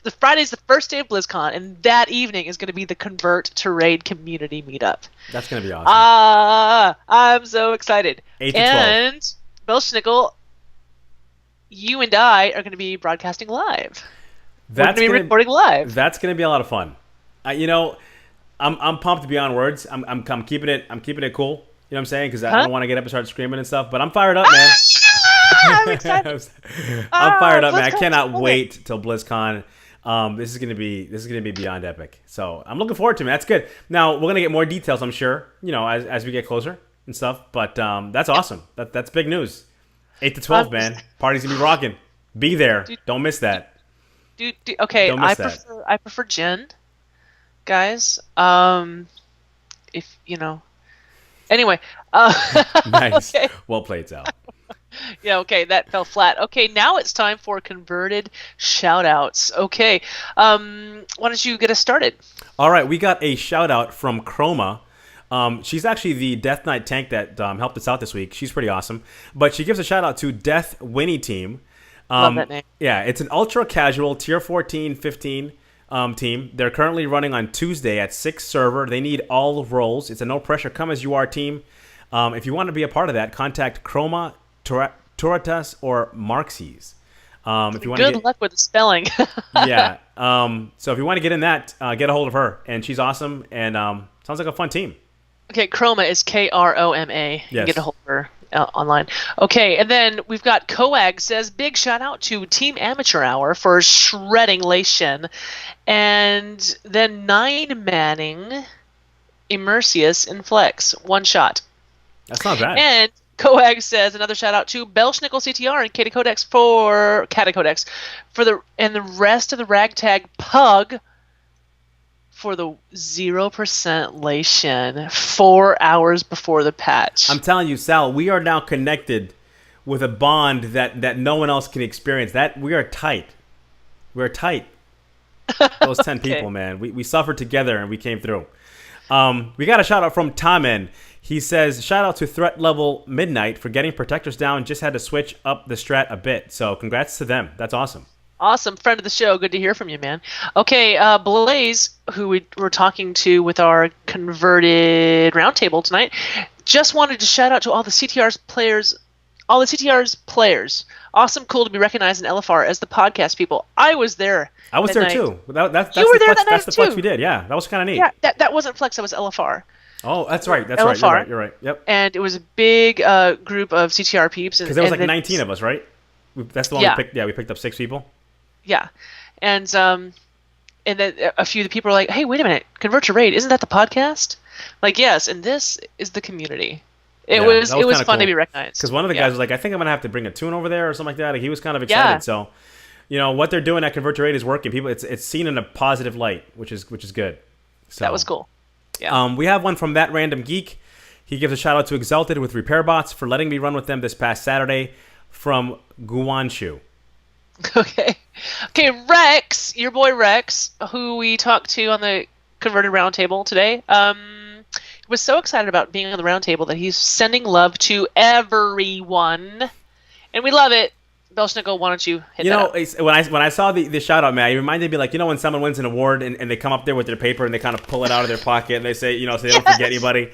the Friday's the first day of BlizzCon, and that evening is going to be the Convert to Raid community meetup. That's going to be awesome. I'm so excited. 8 to 12. And Belschnickel, you and I are going to be broadcasting live. We're going to be recording live. That's going to be a lot of fun. I'm pumped beyond words. I'm keeping it cool. You know what I'm saying? Because I don't want to get up and start screaming and stuff. But I'm fired up, man. I'm excited. I'm fired up, man. I cannot wait till BlizzCon. This is gonna be beyond epic. So I'm looking forward to it, man. That's good. Now we're gonna get more details, I'm sure. As we get closer and stuff. But that's awesome. That's big news. 8 to 12, man. Party's gonna be rocking. Be there. Don't miss that. Okay, I prefer Jen, guys. If you know. Anyway. Nice. Okay. Well played, Sal. Yeah, okay, that fell flat. Okay, now it's time for converted shout-outs. Okay, why don't you get us started? All right, we got a shout-out from Chroma. She's actually the Death Knight tank that helped us out this week. She's pretty awesome. But she gives a shout-out to Death Winnie Team. Love that name. Yeah, it's an ultra-casual Tier 14-15 team. They're currently running on Tuesday at 6 server. They need all roles. It's a no-pressure, come-as-you-are team. If you want to be a part of that, contact Chroma, Toratas, or Marxies. If you want Good luck with the spelling. yeah. So if you want to get in that, get a hold of her, and she's awesome, and sounds like a fun team. Okay, Chroma is Kroma. You can get a hold of her online. Okay, and then we've got Coag says, big shout out to Team Amateur Hour for shredding Lei Shin. And then 9-manning Immersius in Flex. One shot. That's not bad. And Coag says another shout out to Belschnickel CTR and Catacodex for the rest of the Ragtag Pug for the 0% Lei Shin 4 hours before the patch. I'm telling you, Sal, we are now connected with a bond that no one else can experience. That we are tight. We're tight. Those 10 Okay. people, man. We suffered together and we came through. We got a shout out from Tamen. He says, shout out to Threat Level Midnight for getting protectors down. Just had to switch up the strat a bit. So congrats to them. That's awesome. Awesome. Friend of the show. Good to hear from you, man. Okay, Blaze, who we were talking to with our converted roundtable tonight, just wanted to shout out to all the CTR's players. Awesome, cool to be recognized in LFR as the podcast people. I was there. I was that there night. too. That's You were there that that's night the flex too. we did. Yeah, that was kind of neat. Yeah, that wasn't Flex, that was LFR. Oh, that's right. That's LFR. right. You're right. Yep. And it was a big group of CTR peeps. Because there was like then- 19 of us, right? That's the one Yeah. we picked. Yeah, we picked up 6 people. Yeah. And then a few of the people were like, hey, wait a minute, Convert to Raid, isn't that the podcast? Like, yes, and this is the community. It Yeah, was that was kinda fun to cool. be recognized. Because one of the Yeah. guys was like, I think I'm going to have to bring a tune over there or something like that. Like, he was kind of excited. Yeah. So, what they're doing at Convert to Raid is working. People, it's seen in a positive light, which is good. So, That was cool. Yeah. We have one from That Random Geek. He gives a shout out to Exalted with Repair Bots for letting me run with them this past Saturday from Guanshu. Okay, Rex, your boy Rex, who we talked to on the Converted Roundtable today, was so excited about being on the roundtable that he's sending love to everyone, and we love it. Belschnickel, why don't you hit that up? When I saw the shout out, man, it reminded me, like, when someone wins an award and they come up there with their paper and they kind of pull it out of their pocket and they say, so they don't forget anybody.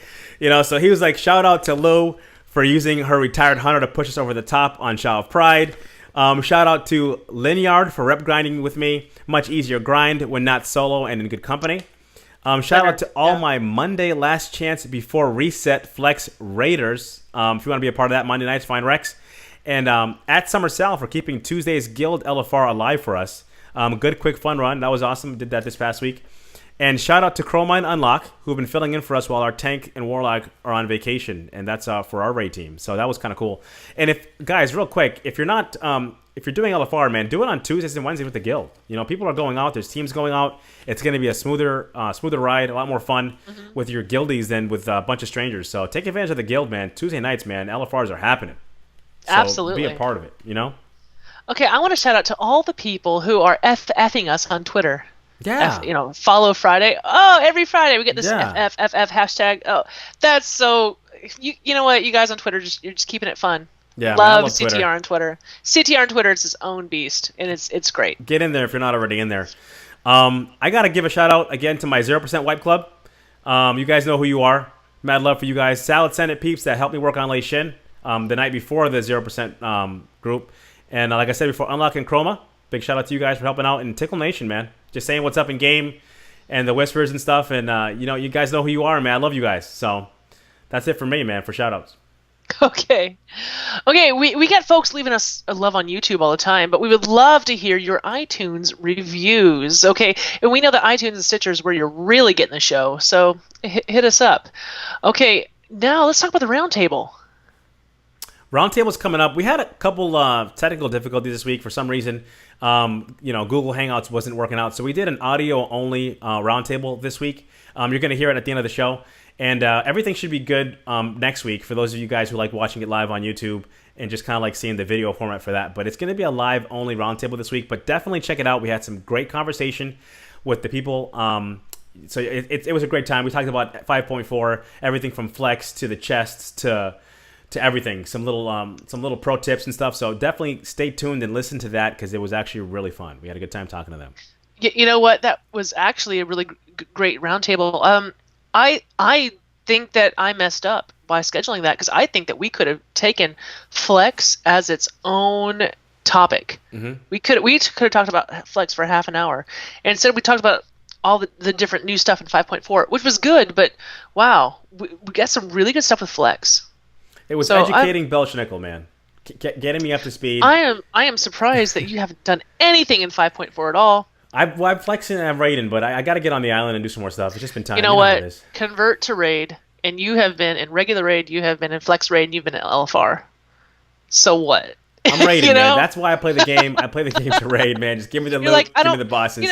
So he was like, shout out to Lou for using her retired hunter to push us over the top on Shout of Pride. Shout out to Linyard for rep grinding with me. Much easier grind when not solo and in good company. Shout out to all my Monday last chance before reset flex raiders. If you want to be a part of that Monday nights, find Rex. And at Summer Sal for keeping Tuesday's Guild LFR alive for us. Good, quick, fun run. That was awesome. Did that this past week. And shout out to Chroma and Unlock, who have been filling in for us while our tank and Warlock are on vacation. And that's for our raid team. So that was kind of cool. And guys, real quick, if you're not, if you're doing LFR, man, do it on Tuesdays and Wednesdays with the Guild. People are going out. There's teams going out. It's going to be a smoother ride, a lot more fun with your guildies than with a bunch of strangers. So take advantage of the Guild, man. Tuesday nights, man, LFRs are happening. So Absolutely. be a part of it, Okay, I want to shout out to all the people who are effing us on Twitter. Yeah. Follow Friday. Oh, every Friday we get this Yeah. FFFF hashtag. Oh, that's so. You know what? You guys on Twitter, you're just keeping it fun. Yeah, man, I love love CTR Twitter. on Twitter. CTR on Twitter is its own beast, and it's great. Get in there if you're not already in there. I got to give a shout out again to my 0% Wipe Club. You guys know who you are. Mad love for you guys. Salad Senate peeps that helped me work on Lei Shin the night before the 0% group. And like I said before, Unlock and Chroma. Big shout out to you guys for helping out. And Tickle Nation, man. Just saying what's up in game and the whispers and stuff. And, you guys know who you are, man. I love you guys. So that's it for me, man, for shout outs. Okay, we get folks leaving us a love on YouTube all the time, but we would love to hear your iTunes reviews. Okay, and we know that iTunes and Stitcher is where you're really getting the show, so hit us up. Okay, now let's talk about the roundtable. Roundtable's coming up. We had a couple technical difficulties this week for some reason. Google Hangouts wasn't working out, so we did an audio-only roundtable this week. You're going to hear it at the end of the show. And everything should be good next week for those of you guys who like watching it live on YouTube and just kind of like seeing the video format for that. But it's going to be a live-only roundtable this week. But definitely check it out. We had some great conversation with the people. So it was a great time. We talked about 5.4, everything from flex to the chests to everything. Some little pro tips and stuff. So definitely stay tuned and listen to that because it was actually really fun. We had a good time talking to them. You know what? That was actually a really great roundtable. I think that I messed up by scheduling that, because I think that we could have taken Flex as its own topic. Mm-hmm. We could have talked about Flex for half an hour, and instead we talked about all the different new stuff in 5.4, which was good, but wow, we got some really good stuff with Flex. It was educating Belschnickel, man. Getting me up to speed. I am surprised that you haven't done anything in 5.4 at all. I'm flexing and I'm raiding, but I got to get on the island and do some more stuff. It's just been time. You know what? Convert to raid, and you have been in regular raid, you have been in flex raid, and you've been in LFR. So what? I'm raiding, man. That's why I play the game. I play the game to raid, man. Just give me the loot, give me the bosses.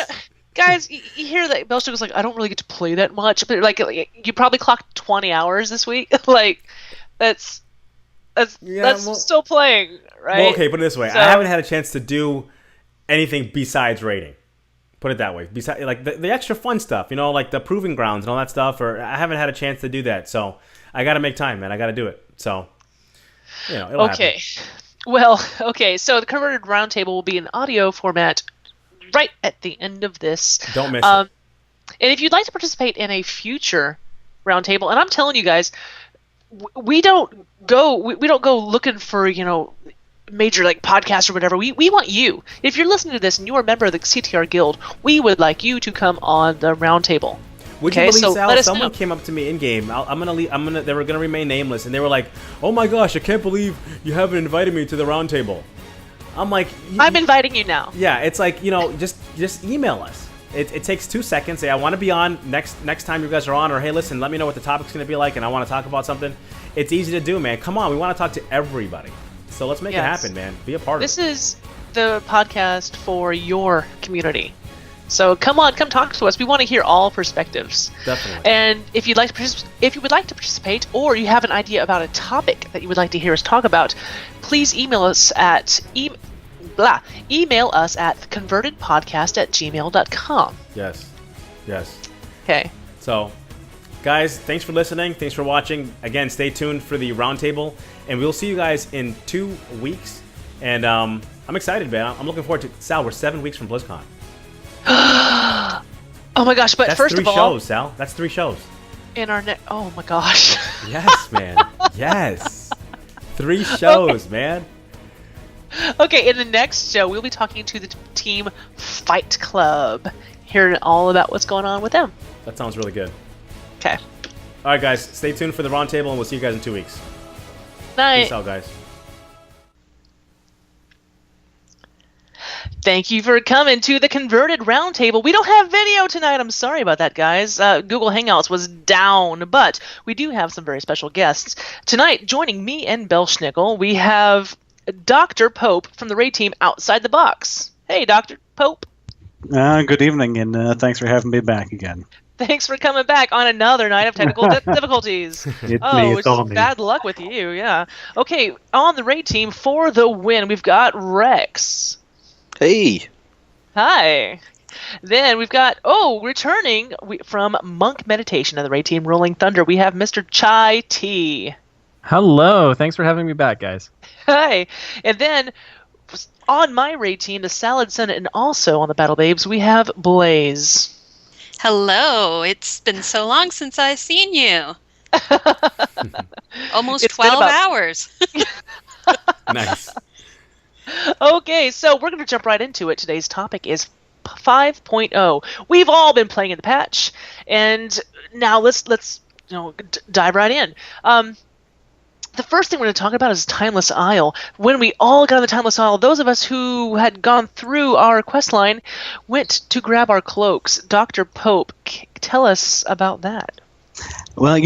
Guys, you hear that Belschnickel's like, I don't really get to play that much, but like you probably clocked 20 hours this week. Like that's still playing, right? Well, okay, put it this way. I haven't had a chance to do anything besides raiding. Put it that way. Besides, like the extra fun stuff, like the proving grounds and all that stuff, or I haven't had a chance to do that. So I got to make time, man. I got to do it. So, it'll happen. Well, okay. So the converted roundtable will be in audio format right at the end of this. Don't miss it. And if you'd like to participate in a future roundtable, and I'm telling you guys, we don't go looking for major like podcasts or whatever. We want you. If you're listening to this and you are a member of the CTR Guild, we would like you to come on the roundtable. Would you believe, Sal, someone came up to me in game. They were gonna remain nameless, and they were like, "Oh my gosh, I can't believe you haven't invited me to the roundtable." I'm like, I'm inviting you now. Yeah, it's like just email us. It takes 2 seconds. Say I want to be on next time you guys are on, or hey, listen, let me know what the topic's gonna be like, and I want to talk about something. It's easy to do, man. Come on, we want to talk to everybody. So let's make it happen, man. Be a part of it. This is the podcast for your community. So come talk to us. We want to hear all perspectives. Definitely. And if you would like to participate, or you have an idea about a topic that you would like to hear us talk about, please email us at convertedpodcast@gmail.com. Yes. Okay. So, guys, thanks for listening. Thanks for watching. Again, stay tuned for the roundtable, and we'll see you guys in 2 weeks. And I'm excited, man. I'm looking forward to it. Sal, we're 7 weeks from BlizzCon. Oh my gosh! But that's first of all, 3 shows, Sal. That's 3 shows. In our oh my gosh! Yes, man. Yes, 3 shows, man. Okay, in the next show, we'll be talking to the Team Fight Club, hearing all about what's going on with them. That sounds really good. Okay. All right, guys. Stay tuned for the roundtable, and we'll see you guys in 2 weeks. Night. Peace out, guys. Thank you for coming to the Converted Roundtable. We don't have video tonight. I'm sorry about that, guys. Google Hangouts was down, but we do have some very special guests. Tonight, joining me and Belschnickel, we have Dr. Pope from the raid team Outside the Box. Hey, Dr. Pope. Good evening, and thanks for having me back again. Thanks for coming back on another night of technical difficulties. It's bad luck with you, yeah. Okay, on the raid team for the win, we've got Rex. Hey. Hi. Then we've got, returning from Monk Meditation of the raid team Rolling Thunder, we have Mr. Chai T. Hello. Thanks for having me back, guys. Hi. And then on my raid team, the Salad Senate, and also on the Battle Babes, we have Blaze. Hello. It's been so long since I've seen you. Almost It's 12 hours. Nice. Okay, so we're going to jump right into it. Today's topic is 5.0. We've all been playing in the patch, and now let's dive right in. The first thing we're going to talk about is Timeless Isle. When we all got on the Timeless Isle, those of us who had gone through our quest line went to grab our cloaks. Dr. Pope, tell us about that. Well,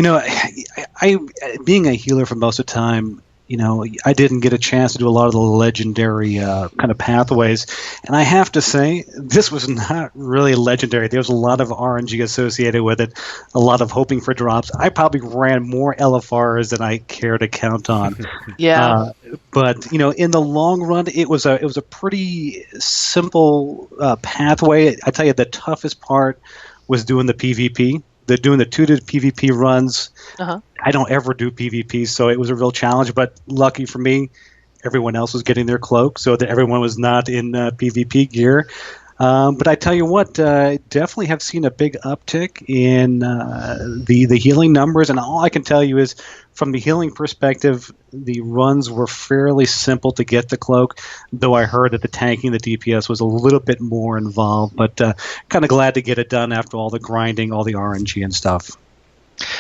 I being a healer for most of the time, I didn't get a chance to do a lot of the legendary kind of pathways. And I have to say, this was not really legendary. There was a lot of RNG associated with it, a lot of hoping for drops. I probably ran more LFRs than I care to count on. Yeah. But, in the long run, it was a pretty simple pathway. I tell you, the toughest part was doing the PvP. Doing the 2 PvP runs. Uh-huh. I don't ever do PvP, so it was a real challenge. But lucky for me, everyone else was getting their cloak, so that everyone was not in PvP gear. But I tell you what, definitely have seen a big uptick in the healing numbers, and all I can tell you is, from the healing perspective, the runs were fairly simple to get the cloak, though I heard that the tanking, the DPS was a little bit more involved, but kind of glad to get it done after all the grinding, all the RNG and stuff.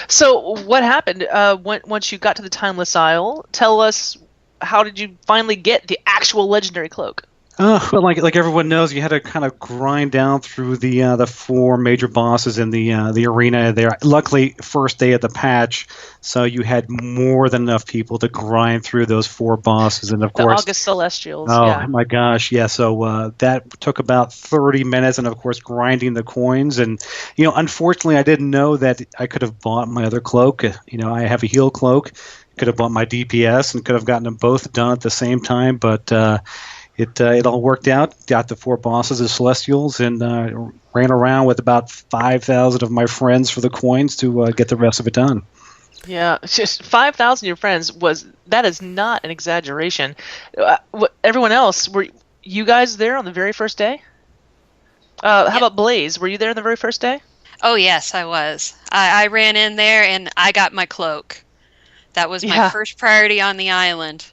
So what happened once you got to the Timeless Isle? Tell us, how did you finally get the actual legendary cloak? Well, like everyone knows, you had to kind of grind down through the 4 major bosses in the arena there. Luckily, first day of the patch, so you had more than enough people to grind through those 4 bosses, and of course, August Celestials. Oh yeah. my gosh, yeah. So that took about 30 minutes, and of course, grinding the coins. And unfortunately, I didn't know that I could have bought my other cloak. I have a heal cloak. Could have bought my DPS and could have gotten them both done at the same time, but. It all worked out. Got the 4 bosses as Celestials, and ran around with about 5,000 of my friends for the coins to get the rest of it done. Yeah, it's just 5,000 of your friends that is not an exaggeration. Everyone else, were you guys there on the very first day? How about Blaze? Were you there on the very first day? Oh, yes, I was. I ran in there and I got my cloak. That was my first priority on the island.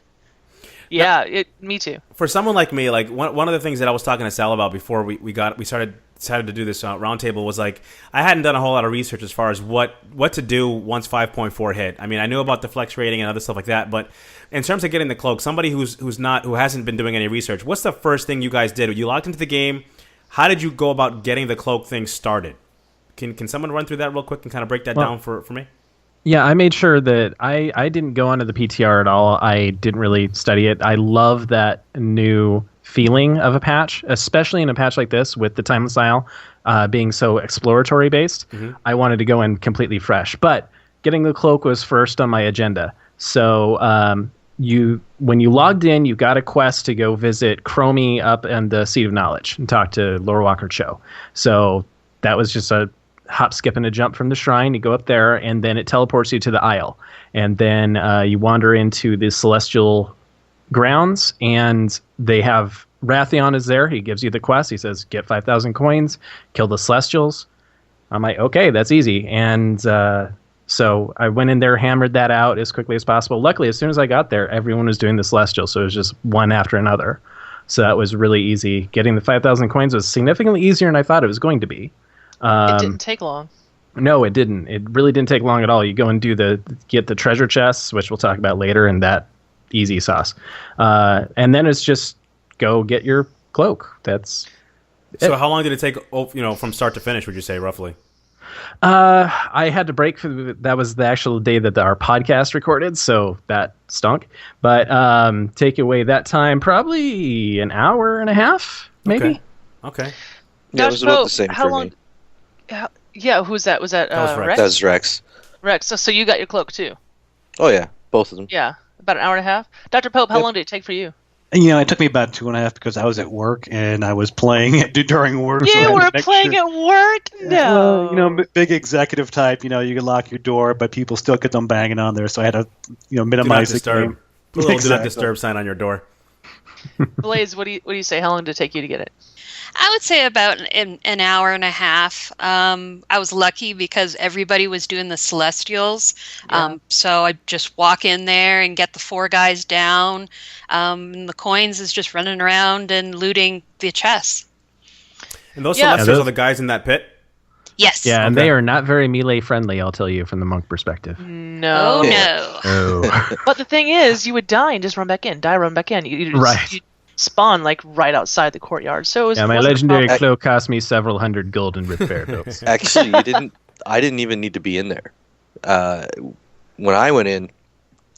Yeah, me too. For someone like me, like one of the things that I was talking to Sal about before we decided to do this roundtable was, like, I hadn't done a whole lot of research as far as what to do once 5.4 hit. I mean, I knew about the flex rating and other stuff like that, but in terms of getting the cloak, somebody who hasn't been doing any research, what's the first thing you guys did? You logged into the game. How did you go about getting the cloak thing started? Can someone run through that real quick and kind of break that down for me? Yeah, I made sure that I didn't go onto the PTR at all. I didn't really study it. I love that new feeling of a patch, especially in a patch like this with the Timeless Isle being so exploratory based. Mm-hmm. I wanted to go in completely fresh. But getting the cloak was first on my agenda. So when you logged in, you got a quest to go visit Chromie up in the Seat of Knowledge and talk to Laura Walker Cho. So that was just a hop, skip, and a jump from the shrine. You go up there, and then it teleports you to the Isle. And then you wander into the Celestial grounds, and they have Wrathion is there. He gives you the quest. He says, get 5,000 coins, kill the Celestials. I'm like, okay, that's easy. And so I went in there, hammered that out as quickly as possible. Luckily, as soon as I got there, everyone was doing the Celestial, so it was just one after another. So that was really easy. Getting the 5,000 coins was significantly easier than I thought it was going to be. It didn't take long. No, it didn't. It really didn't take long at all. You go and get the treasure chests, which we'll talk about later, and that easy sauce. And then it's just go get your cloak. That's so. How long did it take? From start to finish, would you say roughly? I had to break. That was the actual day that our podcast recorded, so that stunk. But take away that time, probably an hour and a half, maybe. Okay. Yeah, it was about the same for me. Who's that? Was that Rex? That was Rex. Rex. So you got your cloak too? Oh yeah, both of them. Yeah, about an hour and a half. Dr. Pope, how long did it take for you? It took me about 2.5 because I was at work and I was playing it during work. You were playing at work? No. Well, big executive type. You can lock your door, but people still get them banging on there. So I had to, minimize the game. Put a little do not disturb sign on your door. Blaze, what do you say? How long did it take you to get it? I would say about an hour and a half. I was lucky because everybody was doing the Celestials. Yeah. So I just walk in there and get the 4 guys down. And the coins is just running around and looting the chests. And those Celestials are the guys in that pit? Yes. Yeah, and they are not very melee friendly, I'll tell you, from the monk perspective. No. Oh, no. Oh. But the thing is, you would die and just run back in. Run back in. You'd spawn right outside the courtyard. So it was, my legendary cloak cost me several hundred golden repair bills. Actually, I didn't even need to be in there. When I went in,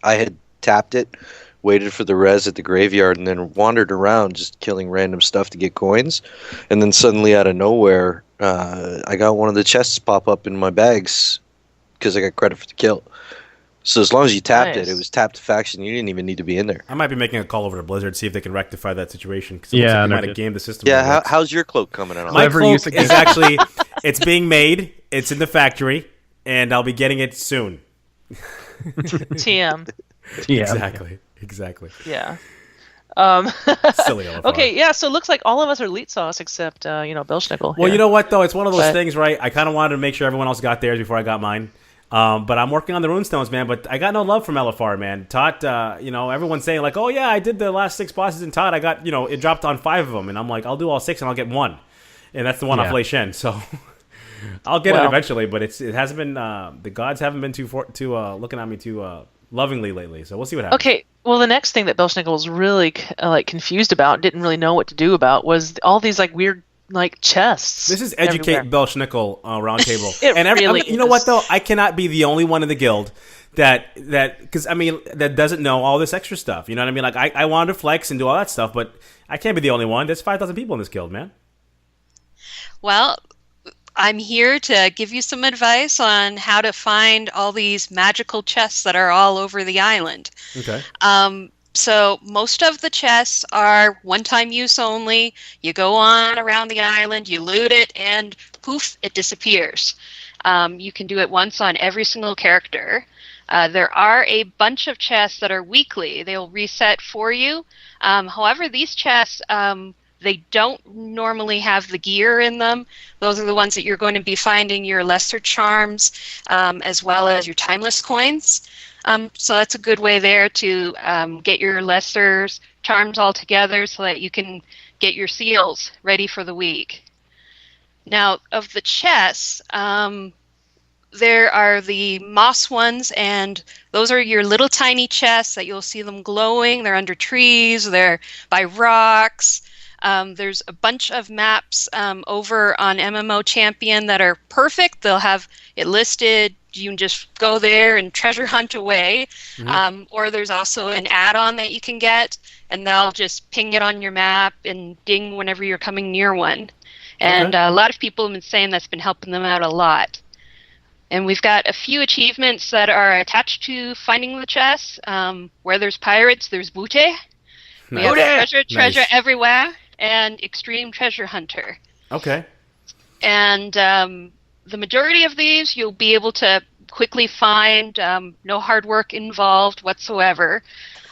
I had tapped it, waited for the res at the graveyard, and then wandered around just killing random stuff to get coins. And then suddenly, out of nowhere, I got one of the chests pop up in my bags because I got credit for the kill. So as long as you tapped it was tapped to faction. You didn't even need to be in there. I might be making a call over to Blizzard, see if they can rectify that situation. Cause yeah, they might have gamed the system. Yeah, how's your cloak coming out? My cloak is actually, it's being made. It's in the factory, and I'll be getting it soon. TM. Yeah. Exactly. Yeah. Silly LFR. Okay, yeah. So it looks like all of us are elite sauce except Belschnickel. Well, here. you know what though? It's one of those But- things, right? I kind of wanted to make sure everyone else got theirs before I got mine. But I'm working on the runestones, man. But I got no love from LFR, man. Tot, everyone's saying like, oh yeah, I did the last 6 bosses in Tot. I got, it dropped on 5 of them, and I'm like, I'll do all 6 and I'll get 1, and that's the one off Lei Shen. So I'll get it eventually, but it hasn't been. The gods haven't been too looking at me too lovingly lately. So we'll see what happens. Okay. Well, the next thing that Belschnickel was really confused about, didn't really know what to do about, was all these weird chests. This is educate everywhere. Belschnickel roundtable. It really you know what is. though? I cannot be the only one in the guild that because that doesn't know all this extra stuff. You know what I mean? Like I wanted to flex and do all that stuff, but I can't be the only one. There's 5,000 people in this guild, man. Well, I'm here to give you some advice on how to find all these magical chests that are all over the island. Okay. So most of the chests are one-time use only. You go on around the island, you loot it, and poof, it disappears. You can do it once on every single character. There are a bunch of chests that are weekly. They'll reset for you. However, these chests, they don't normally have the gear in them. Those are the ones that you're going to be finding your lesser charms, as well as your timeless coins. So that's a good way there to get your lesser charms all together so that you can get your seals ready for the week. Now, of the chests, there are the moss ones, and those are your little tiny chests that you'll see them glowing. They're under trees, they're by rocks. There's a bunch of maps over on MMO Champion that are perfect. They'll have it listed. You can just go there and treasure hunt away. Or there's also an add-on that you can get, and they'll just ping it on your map and ding whenever you're coming near one. And a lot of people have been saying that's been helping them out a lot. And we've got a few achievements that are attached to finding the chests. Where there's pirates, there's Booty. We have treasure everywhere, and Extreme Treasure Hunter. Okay. And the majority of these you'll be able to quickly find, no hard work involved whatsoever.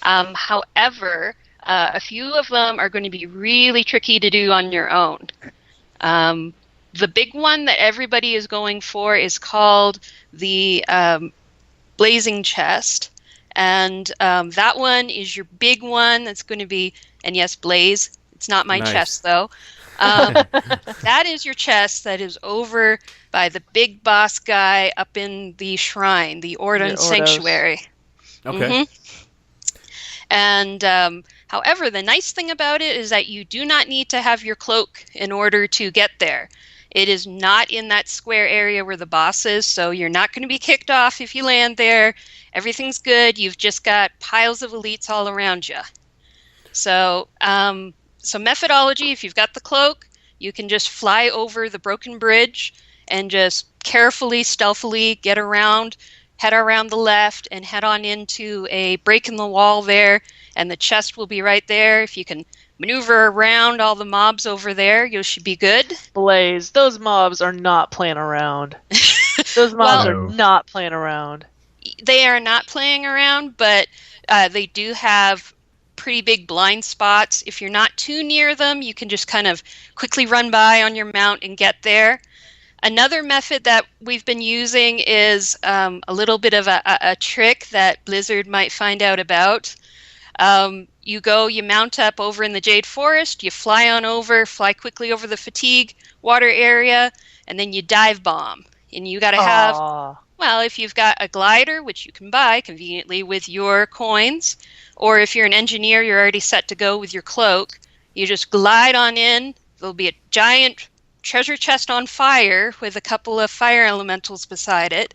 However, a few of them are going to be really tricky to do on your own. The big one that everybody is going for is called the Blazing Chest. And that one is your big one that's going to be, and yes, Blaze. It's not my chest, though. That is your chest that is over by the big boss guy up in the shrine, the Ordon Sanctuary. Okay. And however, the nice thing about it is that you do not need to have your cloak in order to get there. It is not in that square area where the boss is, so you're not going to be kicked off if you land there. Everything's good. You've just got piles of elites all around you. So, so methodology, if you've got the cloak, you can just fly over the broken bridge and just carefully, stealthily get around, head around the left, and head on into a break in the wall there, and the chest will be right there. If you can maneuver around all the mobs over there, you should be good. Blaze, those mobs are not playing around. Those mobs are not playing around. They are not playing around, but they do have pretty big blind spots. If you're not too near them, you can just kind of quickly run by on your mount and get there. Another method that we've been using is a little bit of a trick that Blizzard might find out about. You mount up over in the Jade Forest, you fly on over, fly quickly over the fatigue water area, and then you dive bomb. And you got to have, well, if you've got a glider, which you can buy conveniently with your coins, or if you're an engineer, you're already set to go with your cloak, you just glide on in. There'll be a giant treasure chest on fire with a couple of fire elementals beside it,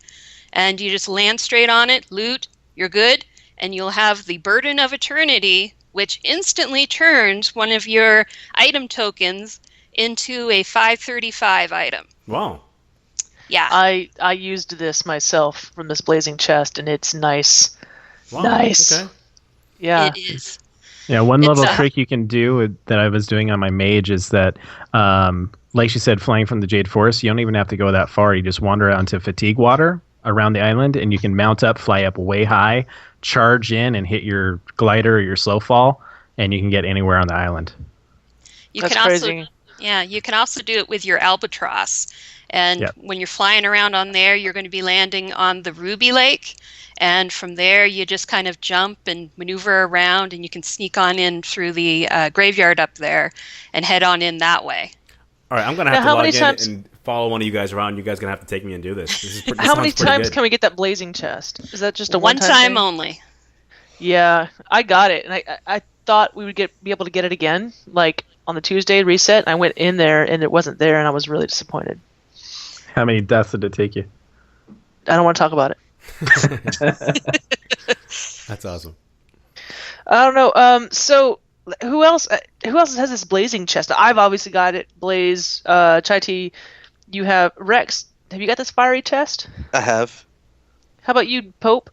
and you just land straight on it, loot, you're good, and you'll have the Burden of Eternity, which instantly turns one of your item tokens into a 535 item. Wow. Yeah. I used this myself from this Blazing Chest, and it's nice. Wow. Nice. Okay. Yeah. It is. Yeah, one little trick you can do that I was doing on my mage is that, like she said, flying from the Jade Forest, you don't even have to go that far. You just wander out into fatigue water around the island, and you can mount up, fly up way high, charge in, and hit your glider or your slow fall, and you can get anywhere on the island. That's crazy. You can also do it with your albatross. And when you're flying around on there, you're going to be landing on the Ruby Lake. And from there, you just kind of jump and maneuver around, and you can sneak on in through the graveyard up there and head on in that way. All right, I'm going to have to log in and follow one of you guys around. You guys are going to have to take me and do this. How many times can we get that blazing chest? Is that just a one-time time thing? only? Yeah, I got it. And I thought we would be able to get it again, like on the Tuesday reset. And I went in there, and it wasn't there, and I was really disappointed. How many deaths did it take you? I don't want to talk about it. That's awesome. I don't know. So who else has this blazing chest? I've obviously got it. Blaze, Chai Tea, you have Rex. Have you got this fiery chest? I have. How about you, Pope?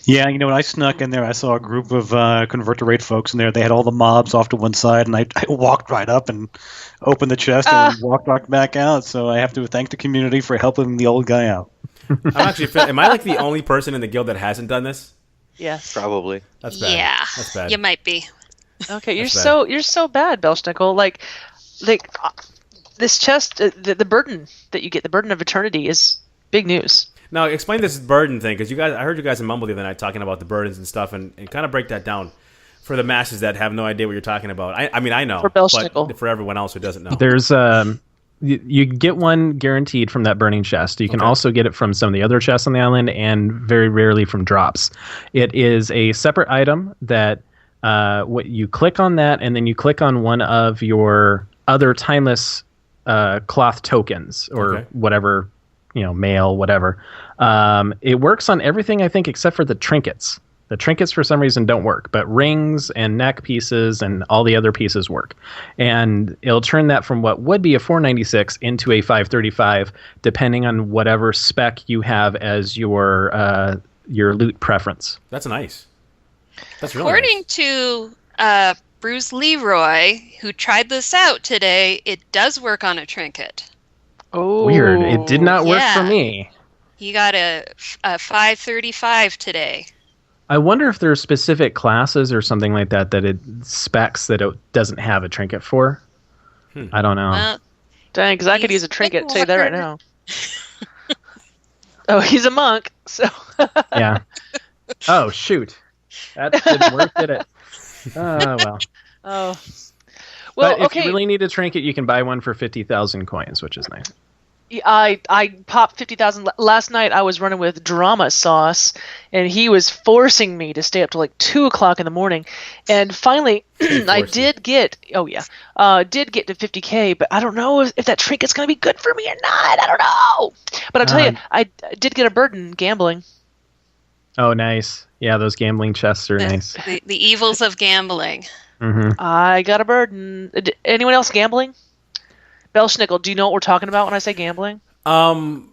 Yeah, when I snuck in there, I saw a group of Convert to Raid folks in there. They had all the mobs off to one side, and I walked right up and opened the chest and walked back out. So I have to thank the community for helping the old guy out. Am I like the only person in the guild that hasn't done this? Yes. Probably. That's bad. Yeah. That's bad. You might be. Okay, you're so bad, Belschnickel. Like this chest, the burden that you get, the burden of eternity, is big news. Now, explain this burden thing, because I heard you guys in Mumble the other night talking about the burdens and stuff, and kind of break that down for the masses that have no idea what you're talking about. I mean, I know, for but for everyone else who doesn't know. There's you get one guaranteed from that burning chest. You can also get it from some of the other chests on the island, and very rarely from drops. It is a separate item that what you click on that, and then you click on one of your other timeless cloth tokens or whatever, mail, whatever. It works on everything, I think, except for the trinkets. The trinkets, for some reason, don't work, but rings and neck pieces and all the other pieces work. And it'll turn that from what would be a 496 into a 535, depending on whatever spec you have as your loot preference. That's nice. That's really According nice. to Bruce Leroy, who tried this out today, it does work on a trinket. Oh, weird. It did not work for me. He got a 535 today. I wonder if there are specific classes or something like that it specs that it doesn't have a trinket for. I don't know. Well, dang, because I could use a trinket. Tell you that right now. Oh, he's a monk, so. Yeah. Oh, shoot. That didn't work, did it? Oh, well. Oh. Well, but if you really need a trinket, you can buy one for 50,000 coins, which is nice. I popped 50,000 last night. I was running with Drama Sauce, and he was forcing me to stay up till like 2:00 in the morning. And finally, I did get to 50K, but I don't know if that trinket's gonna be good for me or not. I don't know. But I'll tell you, I did get a burden gambling. Oh, nice. Yeah, those gambling chests are nice. The evils of gambling. Mm-hmm. I got a burden. Anyone else gambling? Belschnickel, do you know what we're talking about when I say gambling? I'm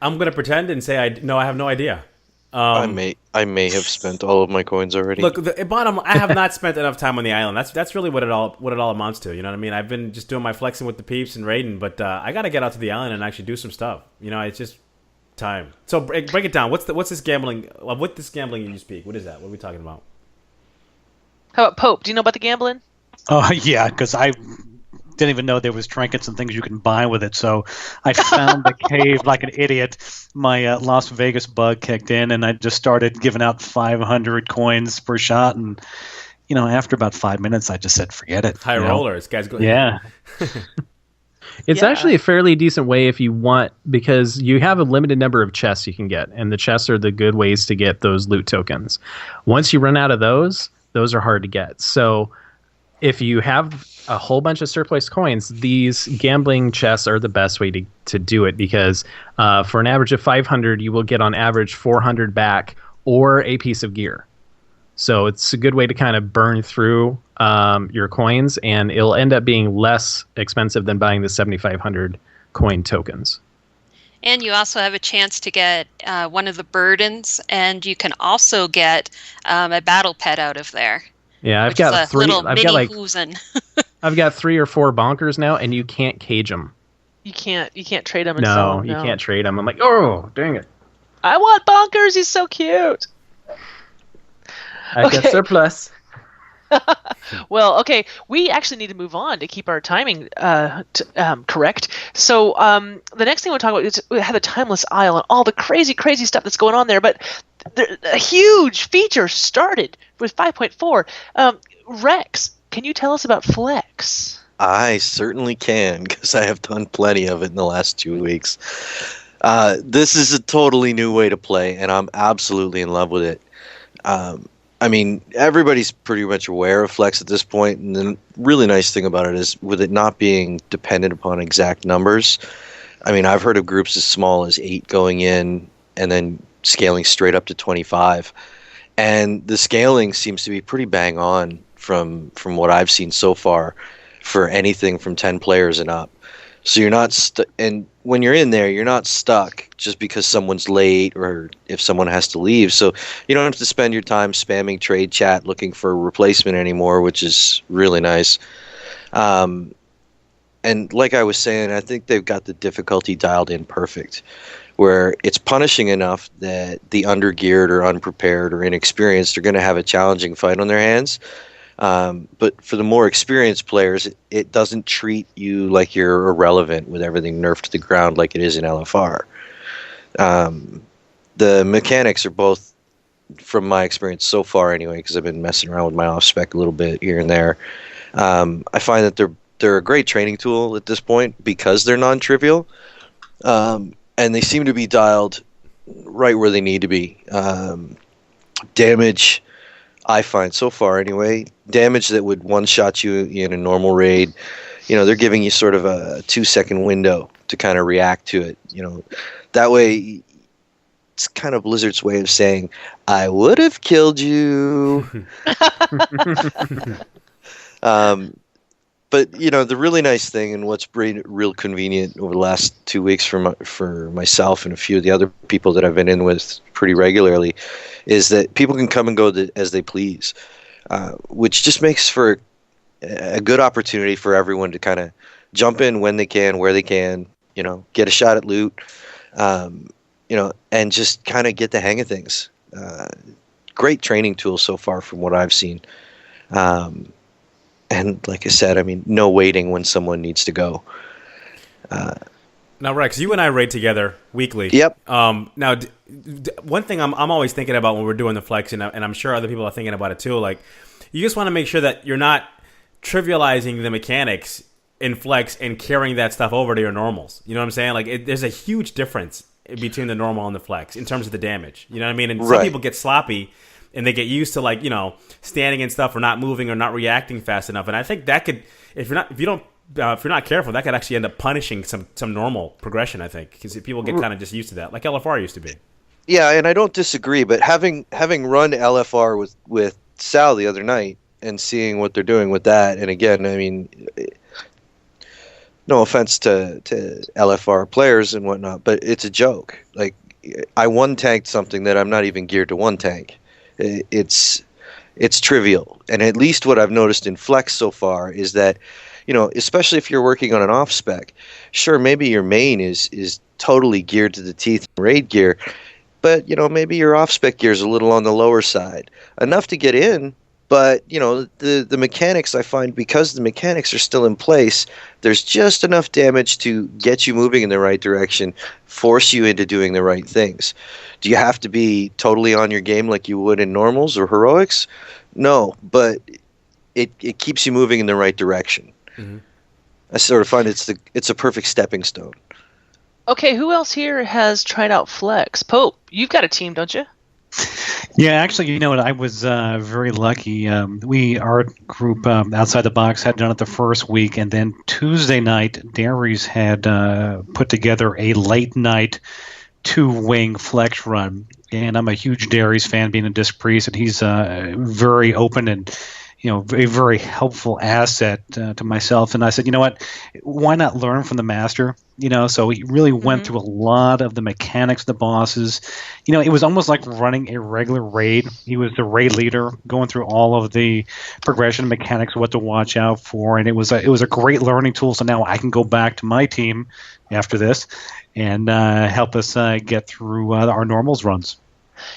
gonna pretend and say I have no idea. I may have spent all of my coins already. Look, I have not spent enough time on the island. That's really what it all amounts to. You know what I mean? I've been just doing my flexing with the peeps and raiding, but I got to get out to the island and actually do some stuff. It's just time. So break it down. What's this gambling? What this gambling you speak? What is that? What are we talking about? How about Pope? Do you know about the gambling? Oh, yeah, because I didn't even know there was trinkets and things you can buy with it. So I found the cave like an idiot. My Las Vegas bug kicked in, and I just started giving out 500 coins per shot. And, after about 5 minutes, I just said, forget it. High rollers. Guys go. Yeah. It's actually a fairly decent way if you want, because you have a limited number of chests you can get, and the chests are the good ways to get those loot tokens. Once you run out of those are hard to get. So if you have a whole bunch of surplus coins, these gambling chests are the best way to do it, because for an average of 500, you will get on average 400 back or a piece of gear. So it's a good way to kind of burn through your coins, and it'll end up being less expensive than buying the 7,500 coin tokens. And you also have a chance to get one of the burdens, and you can also get a battle pet out of there. Yeah, I've got 3. I've got 3 or 4 bonkers now, and you can't cage them. You can't trade them. No, you can't trade them. I'm like, oh, dang it! I want bonkers. He's so cute. I've got surplus. Well, okay, we actually need to move on to keep our timing correct. So the next thing we'll talk about is we have the Timeless Isle and all the crazy, crazy stuff that's going on there. But a huge feature started with 5.4. Rex, can you tell us about Flex? I certainly can, because I have done plenty of it in the last 2 weeks. This is a totally new way to play, and I'm absolutely in love with it. I mean, everybody's pretty much aware of Flex at this point, and the really nice thing about it is with it not being dependent upon exact numbers. I mean, I've heard of groups as small as 8 going in and then scaling straight up to 25. And the scaling seems to be pretty bang on from what I've seen so far for anything from 10 players and up. So you're not and when you're in there, you're not stuck just because someone's late or if someone has to leave. So you don't have to spend your time spamming trade chat looking for a replacement anymore, which is really nice. And like I was saying, I think they've got the difficulty dialed in perfect, where it's punishing enough that the undergeared or unprepared or inexperienced are going to have a challenging fight on their hands. But for the more experienced players, it doesn't treat you like you're irrelevant with everything nerfed to the ground like it is in LFR. The mechanics are both, from my experience so far anyway, because I've been messing around with my off-spec a little bit here and there, I find that they're a great training tool at this point because they're non-trivial, and they seem to be dialed right where they need to be. Damage, I find so far anyway, damage that would one-shot you in a normal raid, they're giving you sort of a 2-second window to kind of react to it. That way, it's kind of Blizzard's way of saying, I would have killed you. But, the really nice thing and what's been real convenient over the last 2 weeks for myself and a few of the other people that I've been in with pretty regularly is that people can come and go as they please, which just makes for a good opportunity for everyone to kind of jump in when they can, where they can, get a shot at loot, and just kind of get the hang of things. Great training tool so far from what I've seen. And like I said, I mean, no waiting when someone needs to go. Now, Rex, you and I raid together weekly. Yep. Now, one thing I'm always thinking about when we're doing the Flex, and I'm sure other people are thinking about it too, like, you just want to make sure that you're not trivializing the mechanics in Flex and carrying that stuff over to your normals. You know what I'm saying? Like, there's a huge difference between the normal and the Flex in terms of the damage. You know what I mean? And some people get sloppy and they get used to standing and stuff or not moving or not reacting fast enough. And I think that could, if you're not careful, that could actually end up punishing some normal progression. I think because people get kind of just used to that, like LFR used to be. Yeah, and I don't disagree. But having run LFR with Sal the other night and seeing what they're doing with that, and again, I mean, no offense to LFR players and whatnot, but it's a joke. Like, I one-tanked something that I'm not even geared to one-tank. It's trivial. And at least what I've noticed in Flex so far is that, especially if you're working on an off-spec, sure, maybe your main is totally geared to the teeth and raid gear, but, maybe your off-spec gear is a little on the lower side. Enough to get in, but, the mechanics, I find, because the mechanics are still in place, there's just enough damage to get you moving in the right direction, force you into doing the right things. Do you have to be totally on your game like you would in normals or heroics? No, but it keeps you moving in the right direction. Mm-hmm. I sort of find it's a perfect stepping stone. Okay, who else here has tried out Flex? Pope, you've got a team, don't you? Yeah, actually, you know what? I was very lucky. Our group outside the box had done it the first week, and then Tuesday night, Dairies had put together a late night 2-wing Flex run. And I'm a huge Dairies fan, being a disc priest, and he's very open and a very helpful asset to myself. And I said, you know what? Why not learn from the master? So he really went through a lot of the mechanics of the bosses. It was almost like running a regular raid. He was the raid leader, going through all of the progression mechanics, what to watch out for, and it was a great learning tool. So now I can go back to my team after this and help us get through our normals runs.